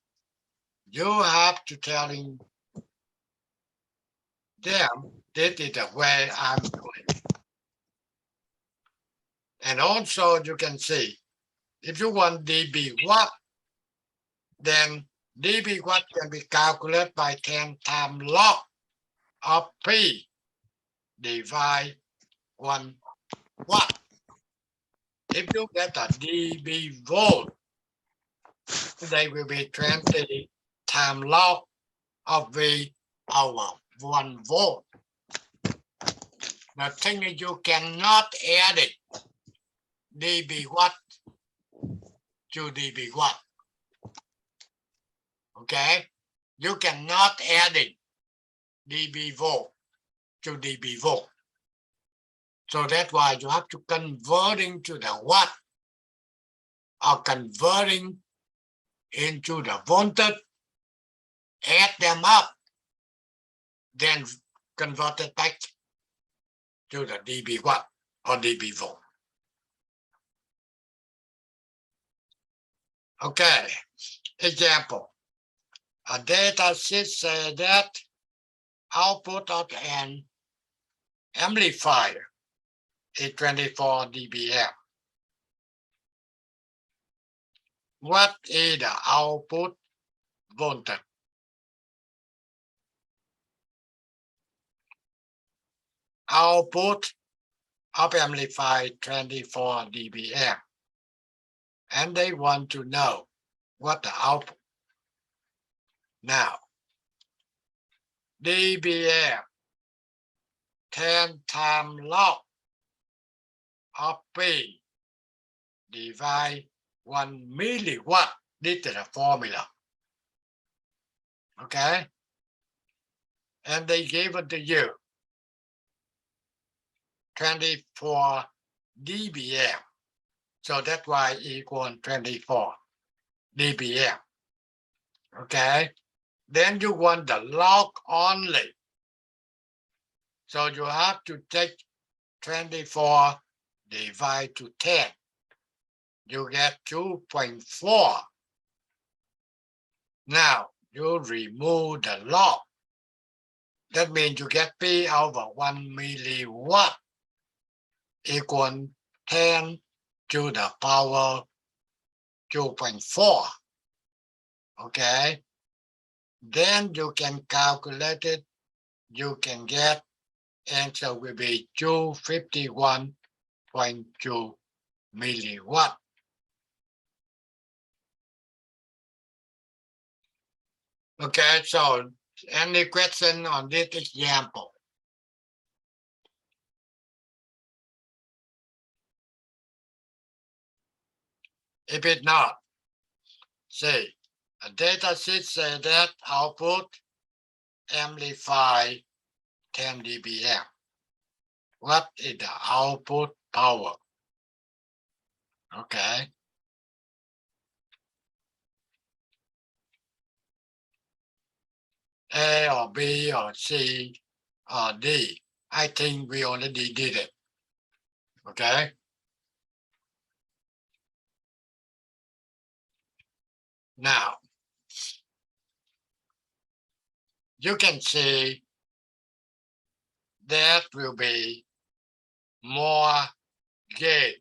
you have to telling them this is the way I'm doing. And also you can see, if you want dB watt, then dB watt can be calculated by 10 times log of P divide 1 watt. If you get a dB volt, they will be 20 times log of V over 1 volt. The thing is you cannot add it dB watt to dB watt. Okay? You cannot add it dB volt to dB volt. So that's why you have to converting to the watt or converting into the voltage, add them up, then convert it back to the dB watt or dB volt. Okay, example. A data sheet says that output of an amplifier is 24 dBm. What is the output voltage? Output of amplifier 24 dBm. And they want to know what the output. Now, dBm 10 times log of P divide 1 milliwatt. This is the formula. Okay? And they gave it to you 24 dBm. So that's why equal 24 dBm. Okay? Then you want the log only. So you have to take 24 divided to 10. You get 2.4. Now you remove the log. That means you get P over 1 milliwatt equal 10 to the power 2.4. Okay? Then you can calculate it. You can get answer will be 251.2 milliwatt. Okay, so any question on this example? If it's not, say a data sheet says that output amplify 10 dBm. What is the output power? Okay. A or B or C or D. I think we already did it. Okay. Now, you can see that will be more gain.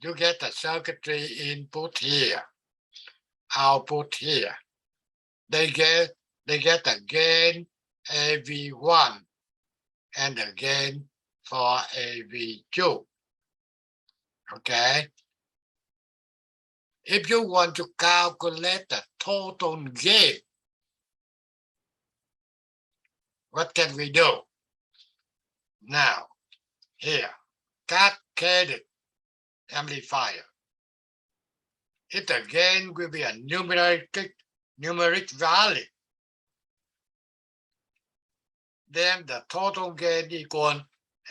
You get the circuitry input here, output here. They get the gain AV1 and the gain for AV2. Okay. If you want to calculate the total gain, what can we do? Now, here, cascaded amplifier. If the gain will be a numeric value, then the total gain equal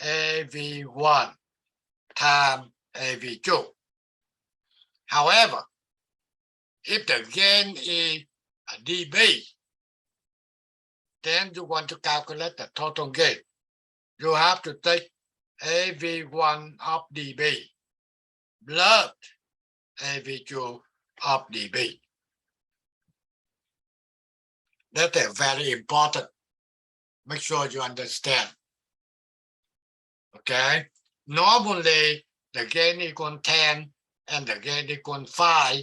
AV1 times AV2. However, if the gain is a dB, then you want to calculate the total gain. You have to take AV1 of dB plus AV2 of dB. That is very important. Make sure you understand. Okay. Normally, the gain equal 10 and the gain equal 5.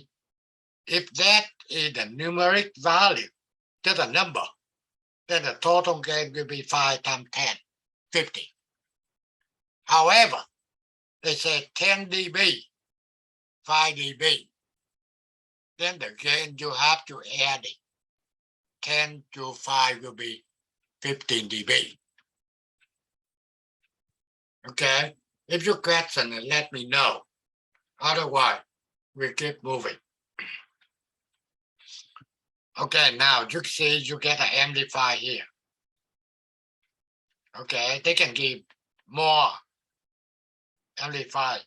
If that is the numeric value, that's a number, then the total gain will be 5 times 10, 50. However, they say 10 dB, 5 dB. Then the gain you have to add it. 10 to 5 will be 15 dB. Okay? If you question, let me know. Otherwise, we keep moving. Okay, now you see you get an amplifier here. Okay, they can give more amplifier.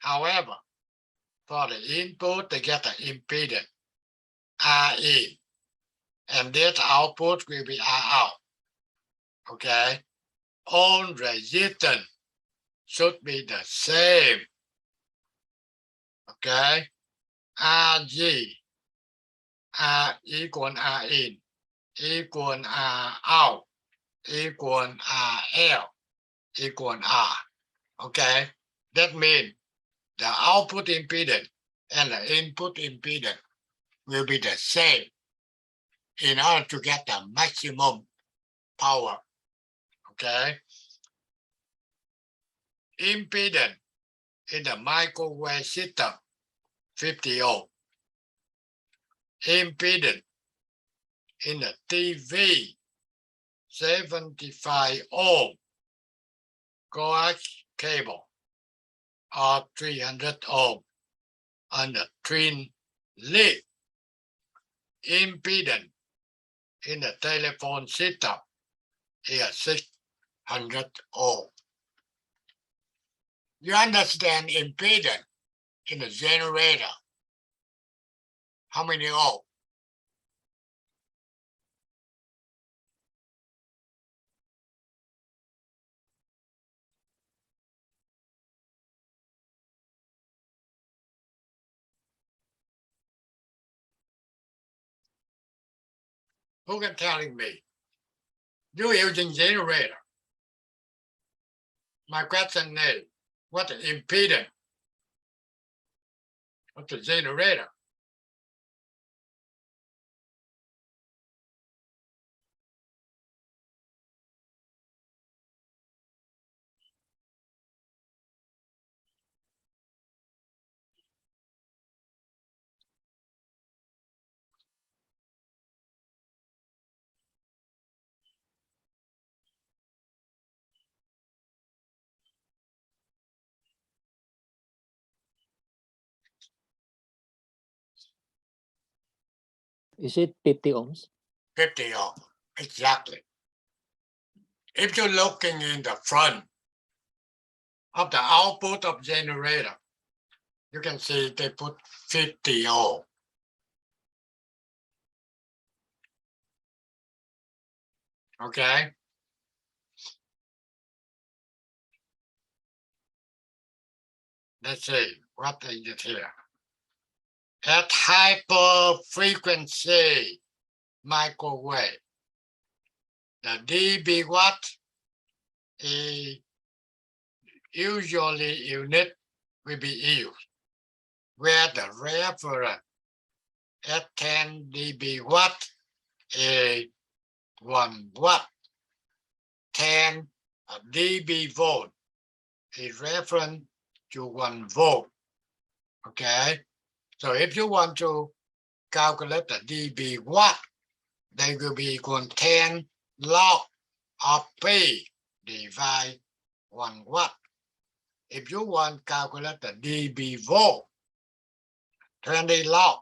However, for the input, they get an impedance, RE. And this output will be ROut. Okay? All resistance should be the same. Okay? RG, R equal R in, equal R out, equal RL, equal R. Okay? That means the output impedance and the input impedance will be the same in order to get the maximum power. Okay? Impedance in the microwave system, 50 ohm. Impedance in the TV, 75 ohm coax cable or 300 ohm on the twin lead. Impedance in the telephone system is 600 ohm. You understand impedance in the generator? How many ohm? Who can telling me? You're using generator. My question is, what is impedance of the generator? Is it 50 ohms? 50 ohm, exactly. If you're looking in the front of the output of generator, you can see they put 50 ohm. Okay. Let's see what they did here. At hyper frequency microwave, the dB watt is usually unit will be used, where the reference at 10 dB watt is 1 watt. 10 dB volt is reference to 1 volt. Okay, so if you want to calculate the dB watt, they will be equal 10 log of P divide 1 watt. If you want calculate the dB volt, 20 log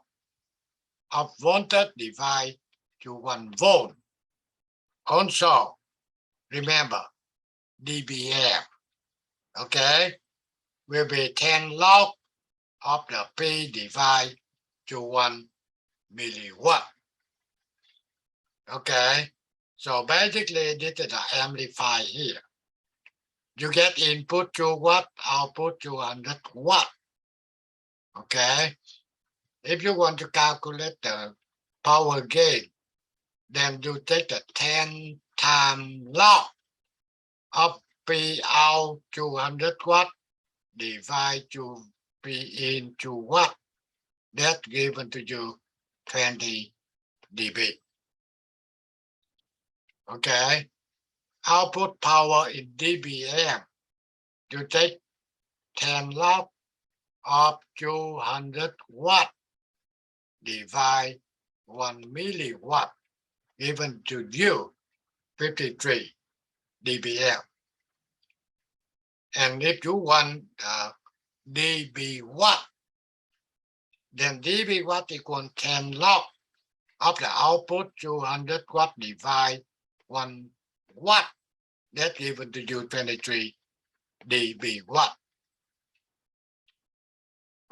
of voltage divide to 1 volt. Also, remember dBm, okay, will be 10 log of the P divide to 1 milliwatt. Okay, so basically this is the amplifier here. You get input 2 watt, output 200 watt. Okay, if you want to calculate the power gain, then you take the 10 times log of P out 200 watt divide to P in 2 watt. That given to you 20 dB. Okay, output power in dBm. You take 10 log of 200 watt divide 1 milliwatt, given to you 53 dBm. And if you want dB watt, then dB watt equal 10 log of the output 200 watt divide 1 watt. That given to you 23 dB watt.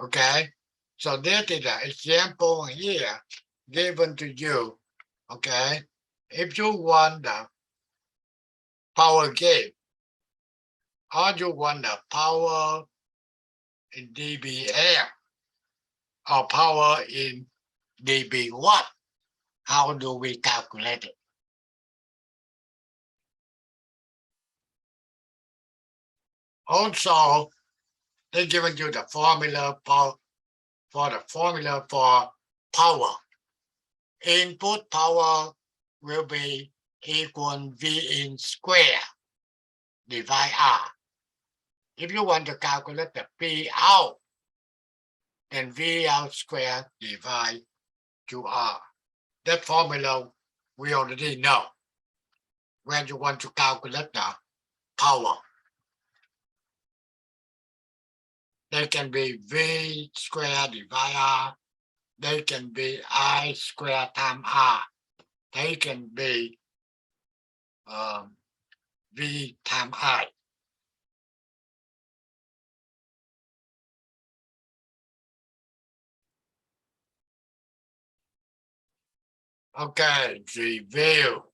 Okay, so that is an example here given to you. Okay, if you want the power gain, or you want the power in dBm or power in dB watt, how do we calculate it? Also, they given you the formula for the formula for power. Input power will be equal V in square divide R. If you want to calculate the P out, then V out square divide to R. That formula we already know when you want to calculate the power. They can be V square divide R. They can be I square times R. They can be V times I. Okay, review.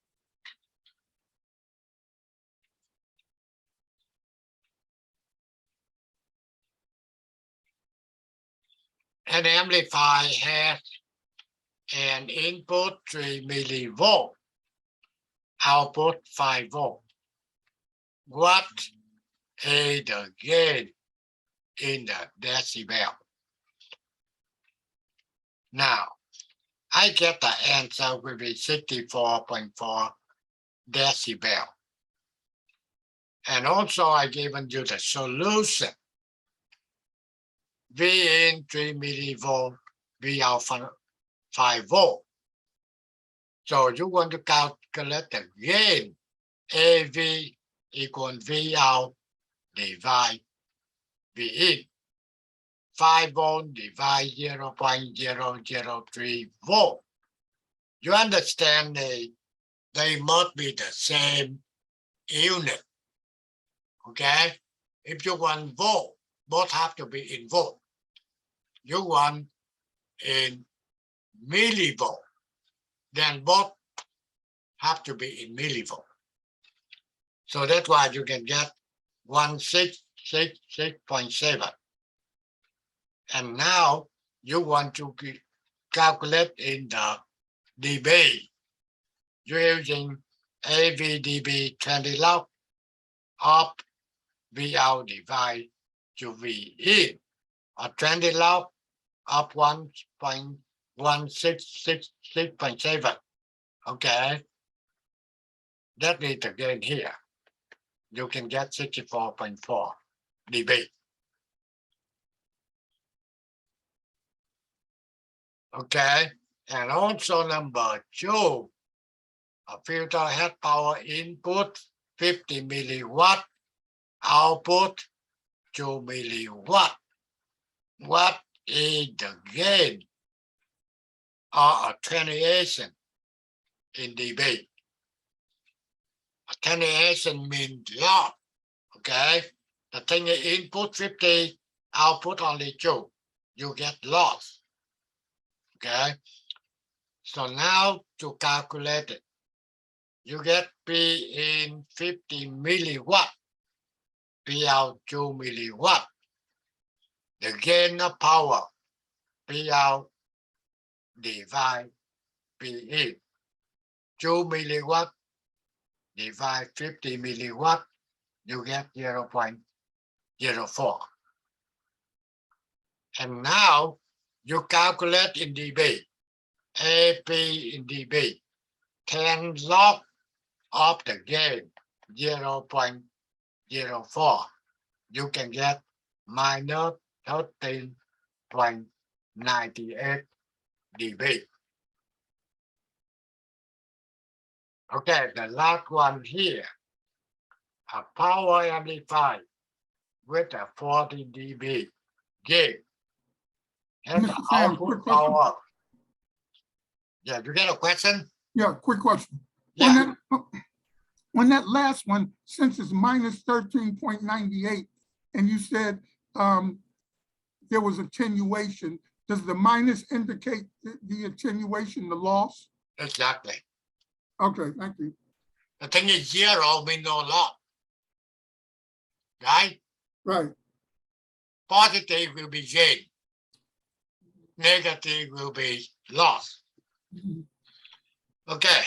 An amplifier has an input 3 millivolt, output 5 volt. What is the gain in the decibel? Now, I get the answer will be 64.4 decibel. And also I given you the solution. V in 3 millivolt, V out 5 volt. So you want to calculate the gain. AV equal V out divide V in. 5 volt divide 0.003 volt. You understand they must be the same unit. Okay? If you want volt, both have to be in volt. You want in millivolt, then both have to be in millivolt. So that's why you can get 1666.7. And now you want to calculate in the dB. You're using AVDB 20 log of V out divide to V in, or 20 log of 1.1666.7. Okay, that is the gain here. You can get 64.4 dB. Okay, and also number 2, a filter has power input 50 milliwatt, output 2 milliwatt. What is the gain or attenuation in dB? Attenuation means loss. Okay, the thing is input 50, output only 2. You get loss. Okay, so now to calculate it, you get P in 50 milliwatt, P out 2 milliwatt. The gain of power, P out divide P in. 2 milliwatt divide 50 milliwatt, you get 0.04. And now you calculate in dB, AP in dB, 10 log of the gain, 0.04. You can get minus 13.98 dB. Okay, the last one here, a power amplifier with a 40 dB gain. And the Mr. Sam, output quick question. power. Yeah, you get a question? Yeah, quick question. Yeah. On that last one, since it's minus 13.98, and you said there was attenuation, does the minus indicate the attenuation, the loss? Exactly. Okay, thank you. The thing is 0 means no loss. Right? Right. Positive will be gain. Negative will be loss. Mhm. Okay.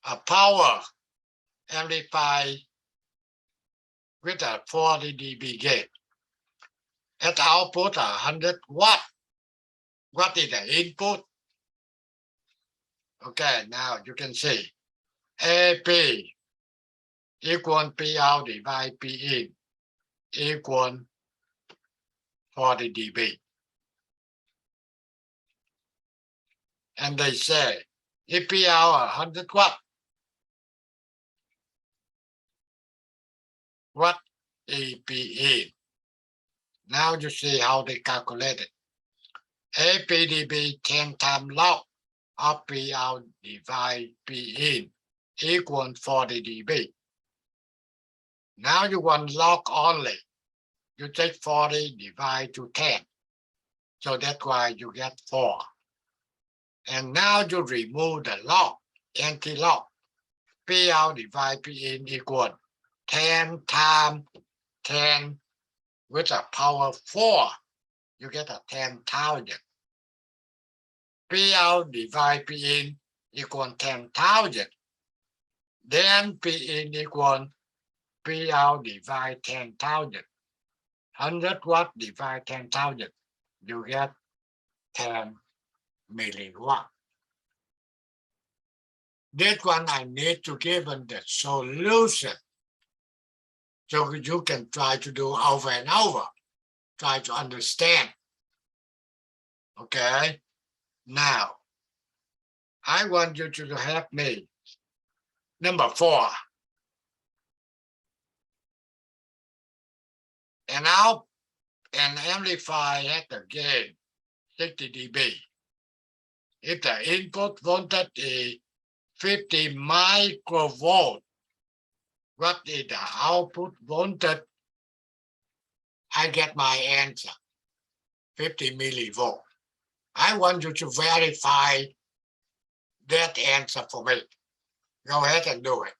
A power amplifier with a 40 dB gain. At output 100 watt. What is the input? Okay, now you can see AP equal P out divide P in equal 40 dB. And they say if P out 100 watt, what is P in? Now you see how they calculate it. APdB 10 times log of P out divide P in equal 40 dB. Now you want log only. You take 40 divide to 10. So that's why you get 4. And now you remove the log, anti-log. P out divide P in equal 10 times 10 with a power 4. You get a 10,000. P out divide P in equal 10,000. Then P in equal P out divide 10,000. 100 watt divide 10,000. You get 10 milliwatt. This one I need to give them the solution. So you can try to do over and over. Try to understand. Okay? Now, I want you to help me. Number 4. And now, an amplifier at the gain 60 dB. If the input voltage is 50 microvolt, what is the output voltage? I get my answer, 50 millivolt. I want you to verify that answer for me. Go ahead and do it.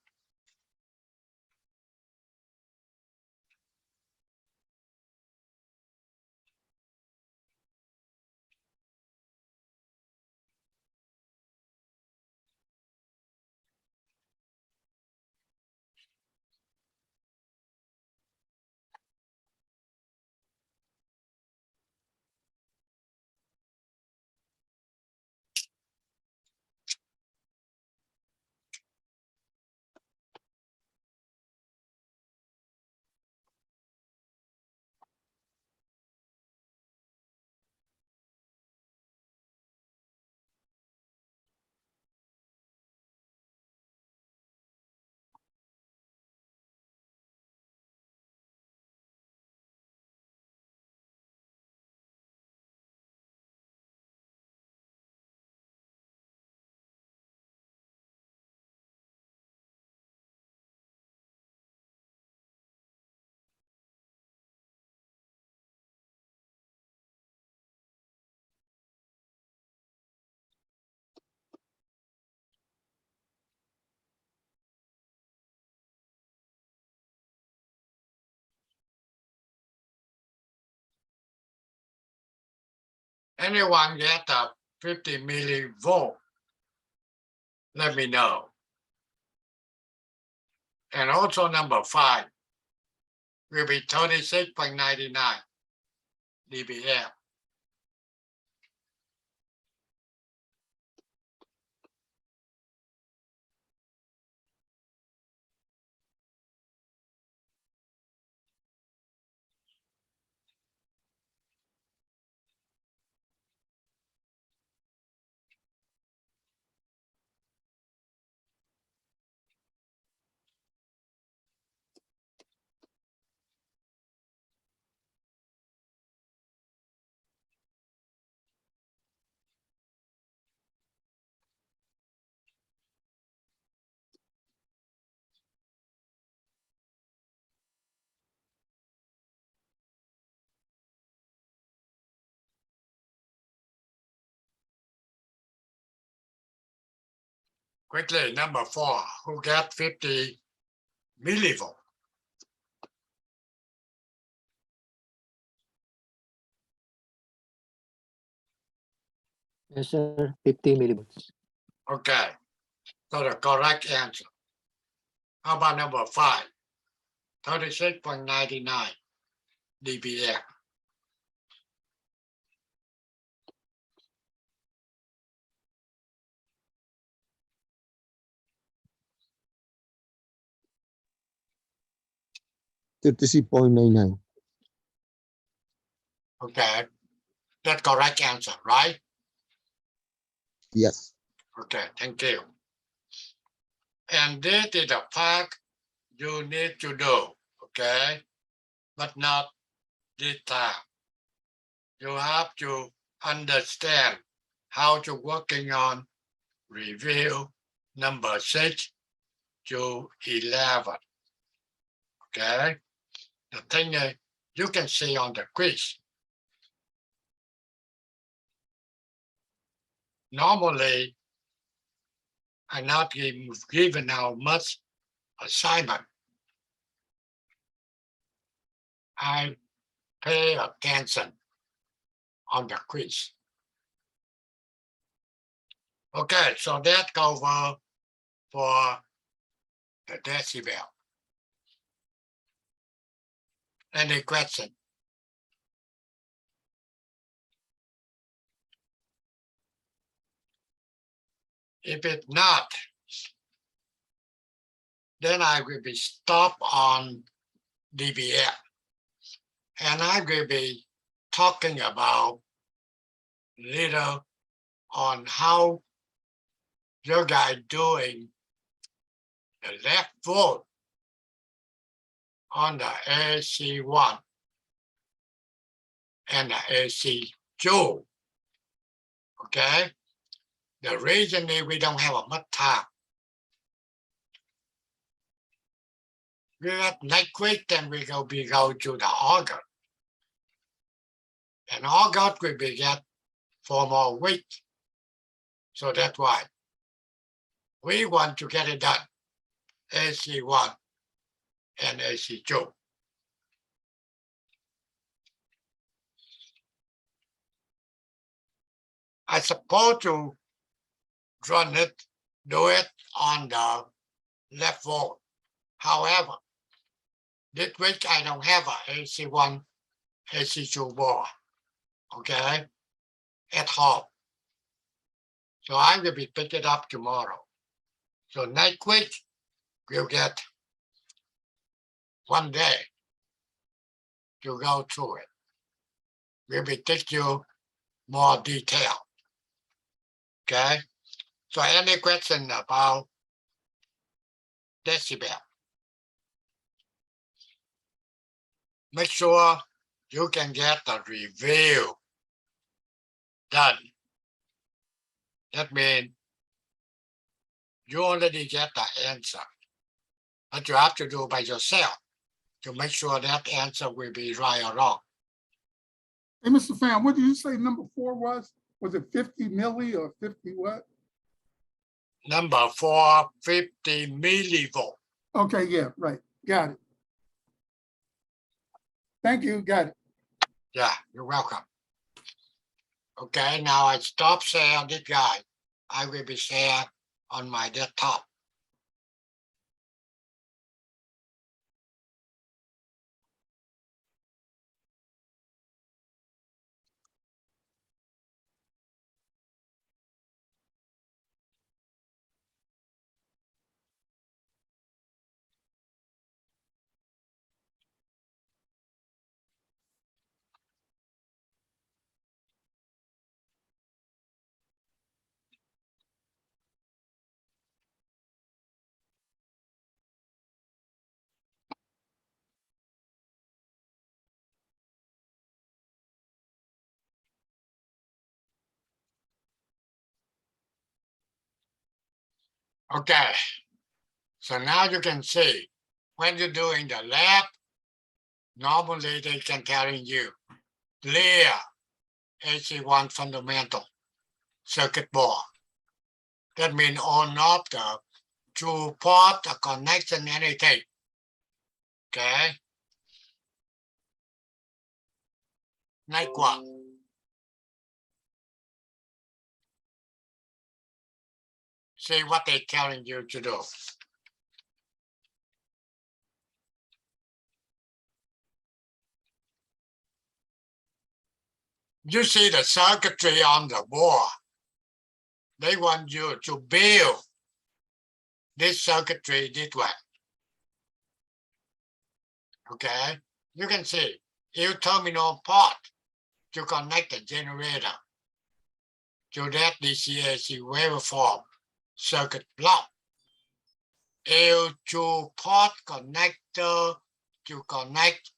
Anyone get a 50 millivolt? Let me know. And also number 5 will be 36.99 dBm. Quickly, number 4, who got 50 millivolt? Yes, sir. 50 millivolts. Okay, so the correct answer. How about number 5? 36.99 dBm. Okay, that's correct answer, right? Yes. Okay, thank you. And this is the fact you need to do, okay? But not this time. You have to understand how to working on review number 6 to 11. Okay? The thing is, you can see on the quiz. Normally, I'm not given out much assignment. I pay attention on the quiz. Okay, so that cover for the decibel. Any question? If it's not, then I will be stopped on dBm. And I will be talking about little on how you guys doing the left volt on the AC1 and the AC2. Okay? The reason is we don't have much time. We have next week, then we go to the August. And August will be get 4 more weeks. So that's why we want to get it done. AC1 and AC2. I suppose to do it on the left volt. However, this week I don't have a AC1, AC2 board, okay, at home. So I will be picking it up tomorrow. So next week, we'll get 1 day to go through it. We'll be teaching you more detail. Okay? So any question about decibel? Make sure you can get the review done. That means you already get the answer, but you have to do it by yourself to make sure that answer will be right or wrong. Hey, Mr. Pham, what did you say number 4 was? Was it 50 milli or 50 what? Number 4, 50 millivolt. Okay, yeah, right. Got it. Thank you. Got it. Yeah, you're welcome. Okay, now I stop share this guy. I will be share on my desktop. Okay, so now you can see when you're doing the lab, normally they can tell you clear AC1 fundamental circuit board. That means on off the two port, the connection, anything. Okay. Next one. See what they're telling you to do. You see the circuitry on the board. They want you to build this circuitry this way. Okay, you can see U terminal port to connect the generator to that DC-AC waveform circuit block. L2 port connector to connect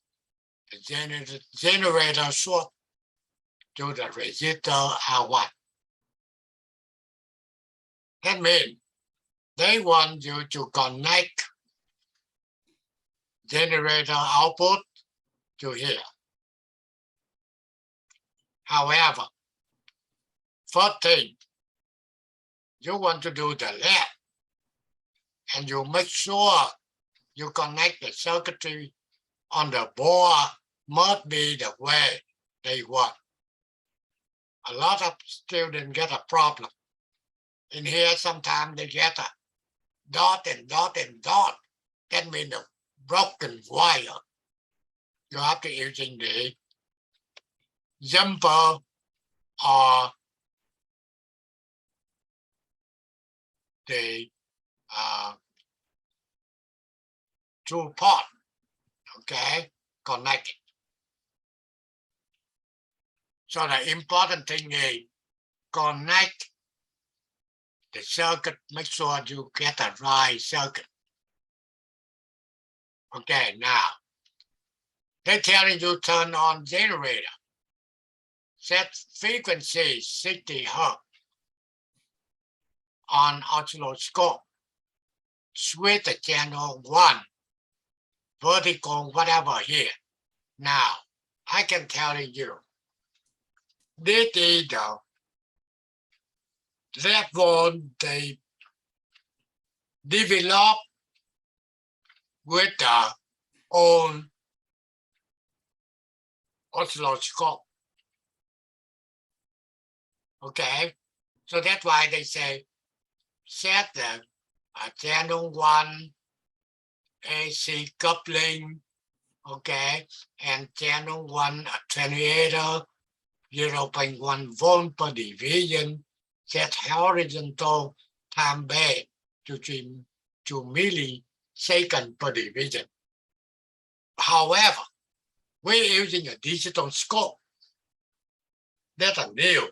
the generator source to the resistor R1. That means they want you to connect generator output to here. However, first thing, you want to do the lab, and you make sure you connect the circuitry on the board must be the way they want. A lot of students get a problem. In here, sometimes they get a dot and dot and dot. That means a broken wire. You have to using the jumper or the two port, okay, connect it. So the important thing is connect the circuit, make sure you get the right circuit. Okay, now they're telling you turn on generator. Set frequency 60 Hz on oscilloscope. Switch the channel 1, vertical, whatever here. Now, I can tell you, this is the level they develop with their own oscilloscope. Okay, so that's why they say set the channel 1 AC coupling, okay, and channel 1 attenuator 0.1 volt per division, set horizontal time band to 2 milliseconds per division. However, we're using a digital scope. That's a new.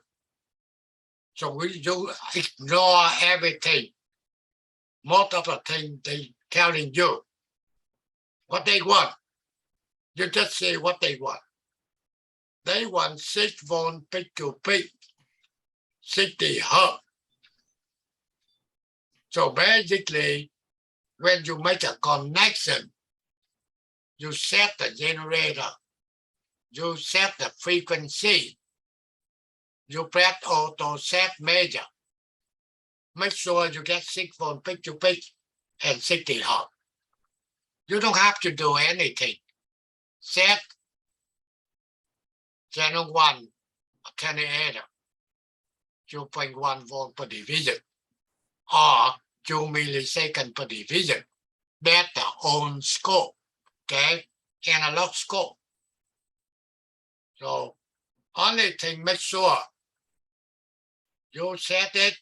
So we do ignore everything. Most of the things they telling you what they want. You just say what they want. They want 6 volt peak to peak, 60 Hz. So basically, when you make a connection, you set the generator, you set the frequency, you press auto set measure. Make sure you get 6 volt peak to peak and 60 Hz. You don't have to do anything. Set channel 1 attenuator 2.1 volt per division or 2 milliseconds per division. That's the own scope, okay? Analog scope. So only thing, make sure you set it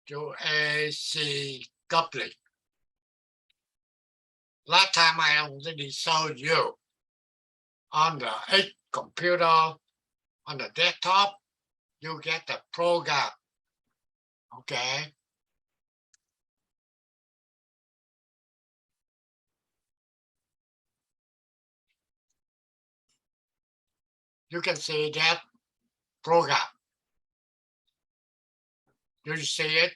to AC coupling. Last time I already showed you on the computer, on the desktop, you get the program, okay? You can see that program. Do you see it?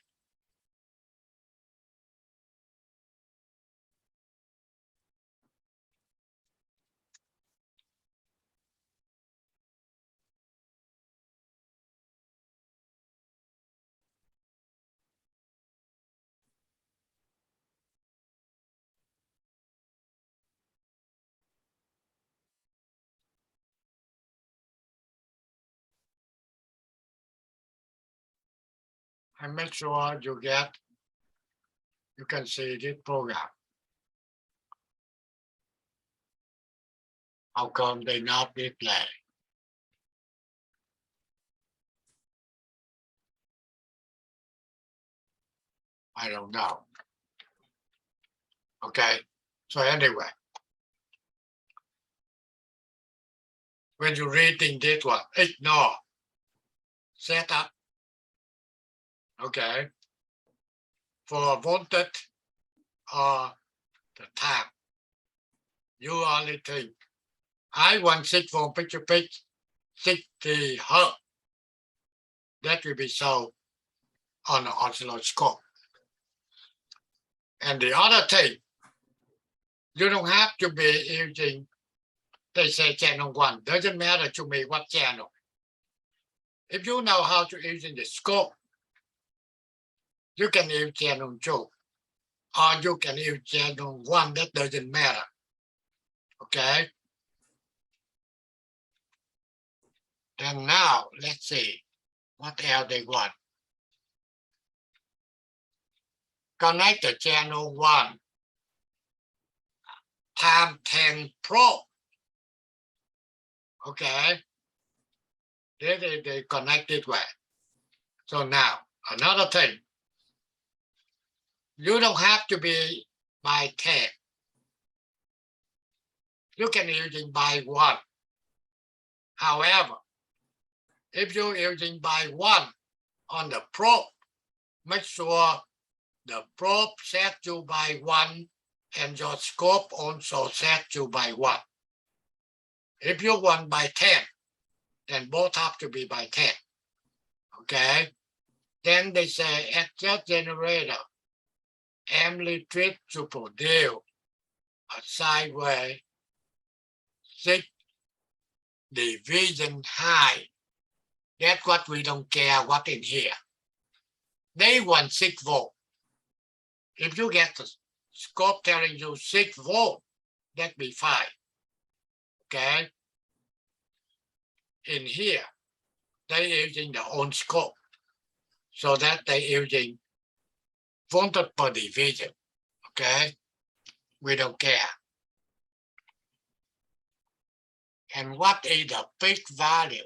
And make sure you can see this program. How come they not display? I don't know. Okay, so anyway, when you're reading this one, ignore setup. Okay, for voltage or the time, you only think I want 6 volt picture pitch 60 hertz. That will be shown on the oscilloscope. And the other thing, you don't have to be using, they say channel 1, doesn't matter to me what channel. If you know how to use the scope, you can use channel 2, or you can use channel 1, that doesn't matter. Okay? Then now, let's see, what else they want. Connect the channel 1 time 10 probe. Okay? They connect it way. So now, another thing. You don't have to be by 10. You can use it by 1. However, if you're using by 1 on the probe, make sure the probe set you by 1 and your scope also set you by 1. If you want by 10, then both have to be by 10. Okay? Then they say adjust generator amplitude to produce a sideways 6 division high. That's what we don't care what in here. They want 6 volt. If you get the scope telling you 6 volt, that'd be fine. Okay? In here, they're using their own scope. So that they're using voltage per division. Okay? We don't care. And what is the peak value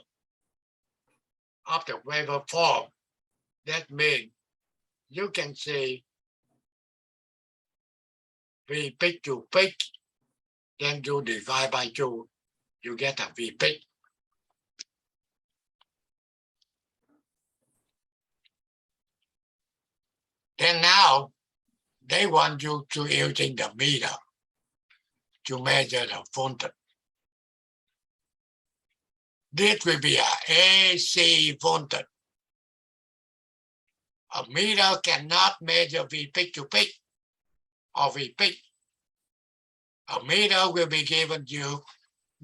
of the waveform? That means you can see V peak to peak, then you divide by 2, you get a V peak. Then now, they want you to using the meter to measure the voltage. This will be a AC voltage. A meter cannot measure V peak to peak or V peak. A meter will be given you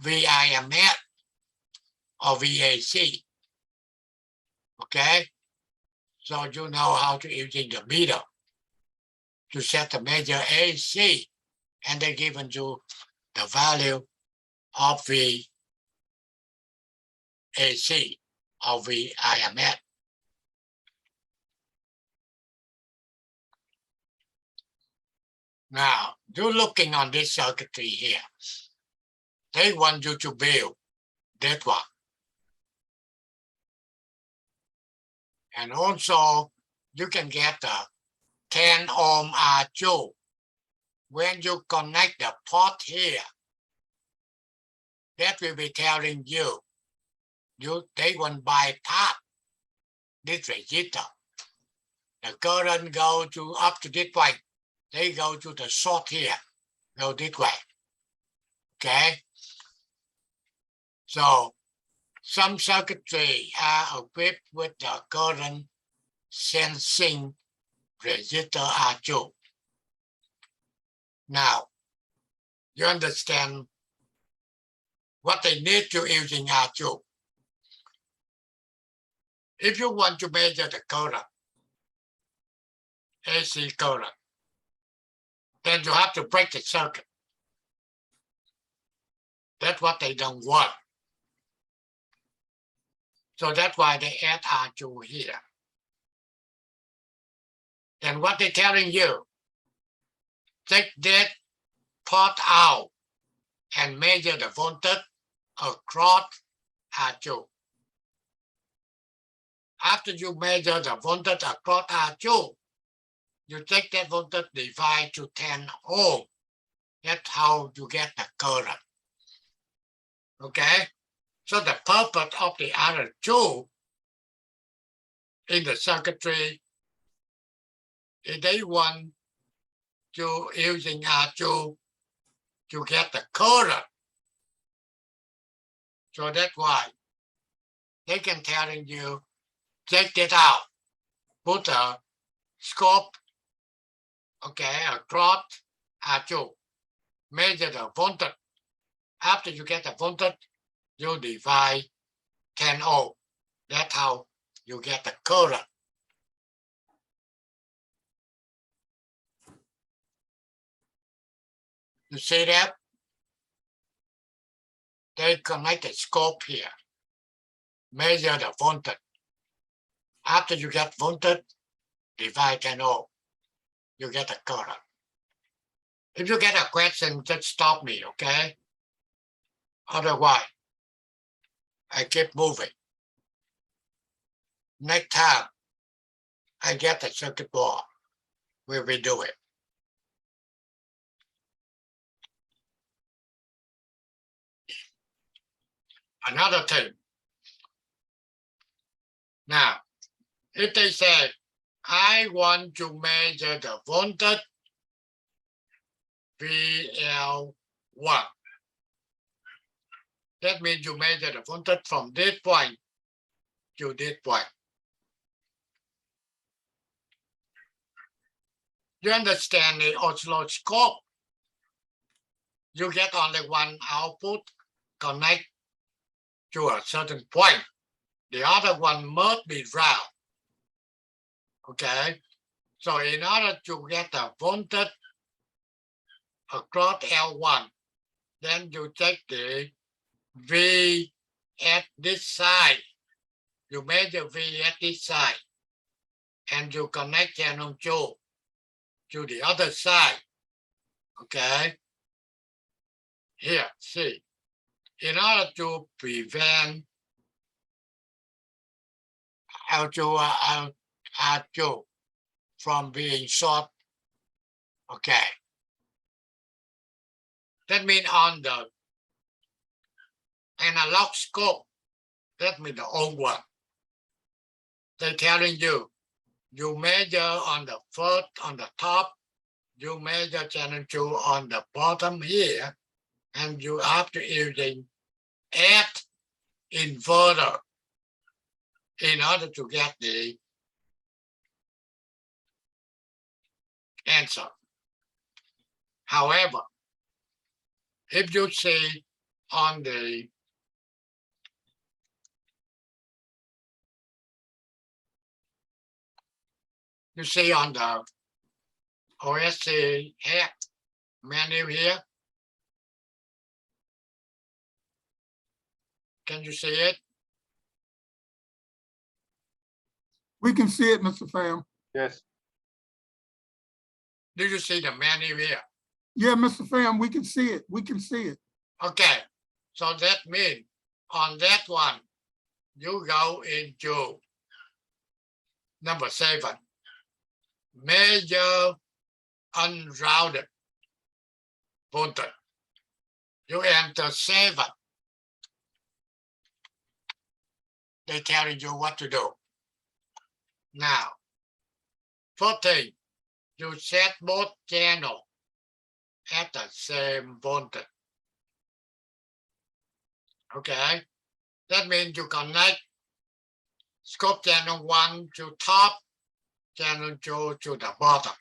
VIMF or VAC. Okay? So you know how to using the meter to set the measure AC, and they're giving you the value of VAC of VIMS. Now, you're looking on this circuitry here. They want you to build that one. And also, you can get a 10 ohm R2. When you connect the port here, that will be telling you, they want bypass this resistor. The current go to up to this point. They go to the short here, go this way. Okay? So some circuitry are equipped with the current sensing resistor R2. Now, you understand what they need to using R2. If you want to measure the current, AC current, then you have to break the circuit. That's what they don't want. So that's why they add R2 here. And what they're telling you, take that port out and measure the voltage across R2. After you measure the voltage across R2, you take that voltage divide to 10 ohm. That's how you get the current. Okay? So the purpose of the other two in the circuitry is they want to using R2 to get the current. So that's why they can telling you, take it out, put a scope, okay, across R2, measure the voltage. After you get the voltage, you divide 10 ohm. That's how you get the current. You see that? They connect a scope here. Measure the voltage. After you get voltage, divide 10 ohm. You get the current. If you get a question, just stop me, okay? Otherwise, I keep moving. Next time I get the circuit board, we will do it. Another thing. Now, if they say, I want to measure the voltage VL1. That means you measure the voltage from this point to this point. You understand the oscilloscope? You get only one output connect to a certain point. The other one must be round. Okay? So in order to get the voltage across L1, then you take the V at this side. You measure V at this side. And you connect channel 2 to the other side. Okay? Here, see. In order to prevent R2 from being short, okay. That means on the analog scope, that means the old one. They're telling you, you measure on the first, on the top, you measure channel 2 on the bottom here, and you have to using add inverter in order to get the answer. However, if you see on the OSC hack menu here, can you see it? We can see it, Mr. Pham. Yes. Do you see the menu here? Yeah, Mr. Pham, we can see it. We can see it. Okay, so that means on that one, you go into number 7. Measure unrounded voltage. You enter 7. They telling you what to do. Now, first thing, you set both channels at the same voltage. Okay, that means you connect scope channel 1 to top, channel 2 to the bottom.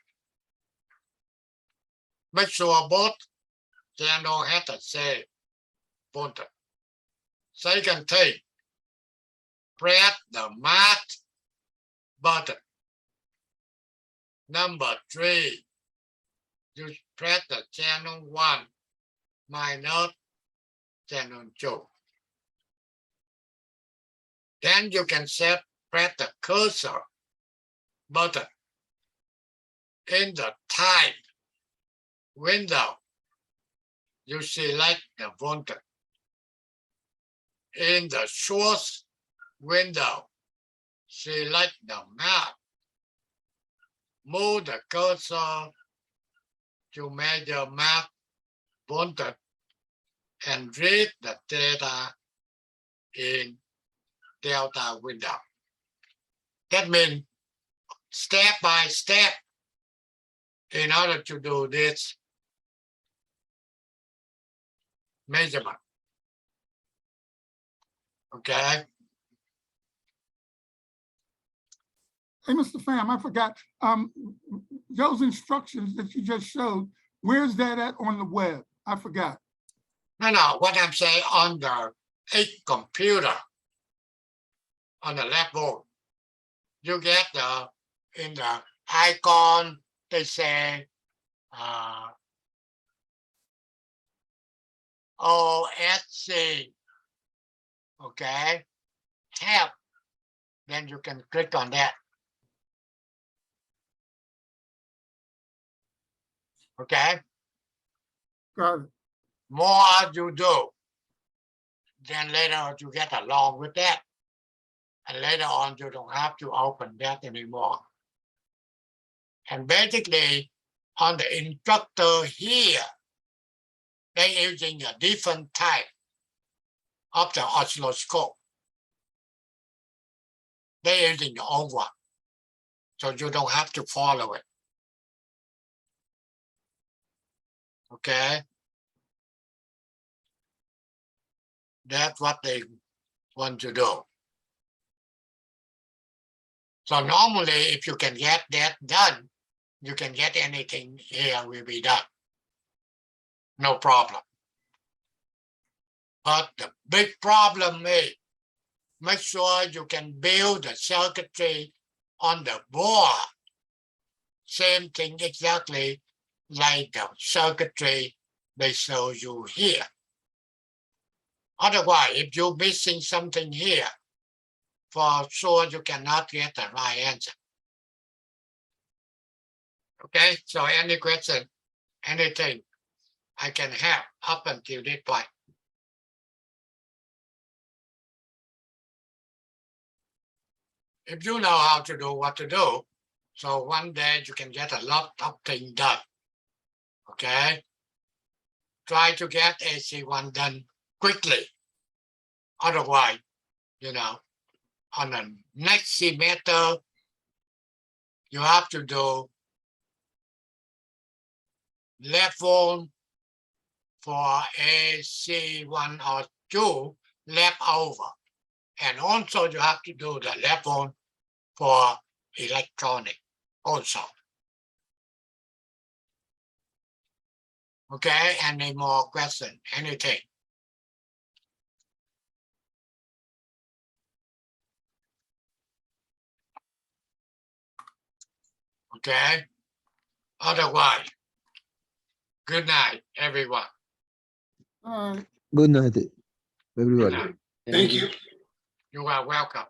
Make sure both channels have the same voltage. Second thing, press the mark button. Number 3, you press the channel 1 minus channel 2. Then you can press the cursor button in the type window. You select the voltage. In the source window, select the map. Move the cursor to measure map voltage and read the data in delta window. That means step by step, in order to do this measurement. Okay. Hey, Mr. Pham, I forgot, those instructions that you just showed, where's that at on the web? I forgot. No, what I'm saying on the computer, on the left board, you get in the icon, they say OSC, okay, help, then you can click on that. Okay, Got it. more you do, then later you get along with that. And later on, you don't have to open that anymore. And basically, on the instructor here, they're using a different type of the oscilloscope. They're using the old one, so you don't have to follow it. Okay? That's what they want to do. So normally, if you can get that done, you can get anything here will be done. No problem. But the big problem is, make sure you can build the circuitry on the board. Same thing exactly like the circuitry they show you here. Otherwise, if you're missing something here, for sure you cannot get the right answer. Okay, so any question, anything I can help up until this point. If you know how to do what to do, so one day you can get a lot of things done. Okay, try to get AC1 done quickly. Otherwise, on the next semester, you have to do level for AC1 or 2 left over. And also you have to do the level for electronic also. Okay, any more question, anything? Okay, otherwise, good night, everyone. All right. Good night, Good everybody. night. Thank you. You are welcome.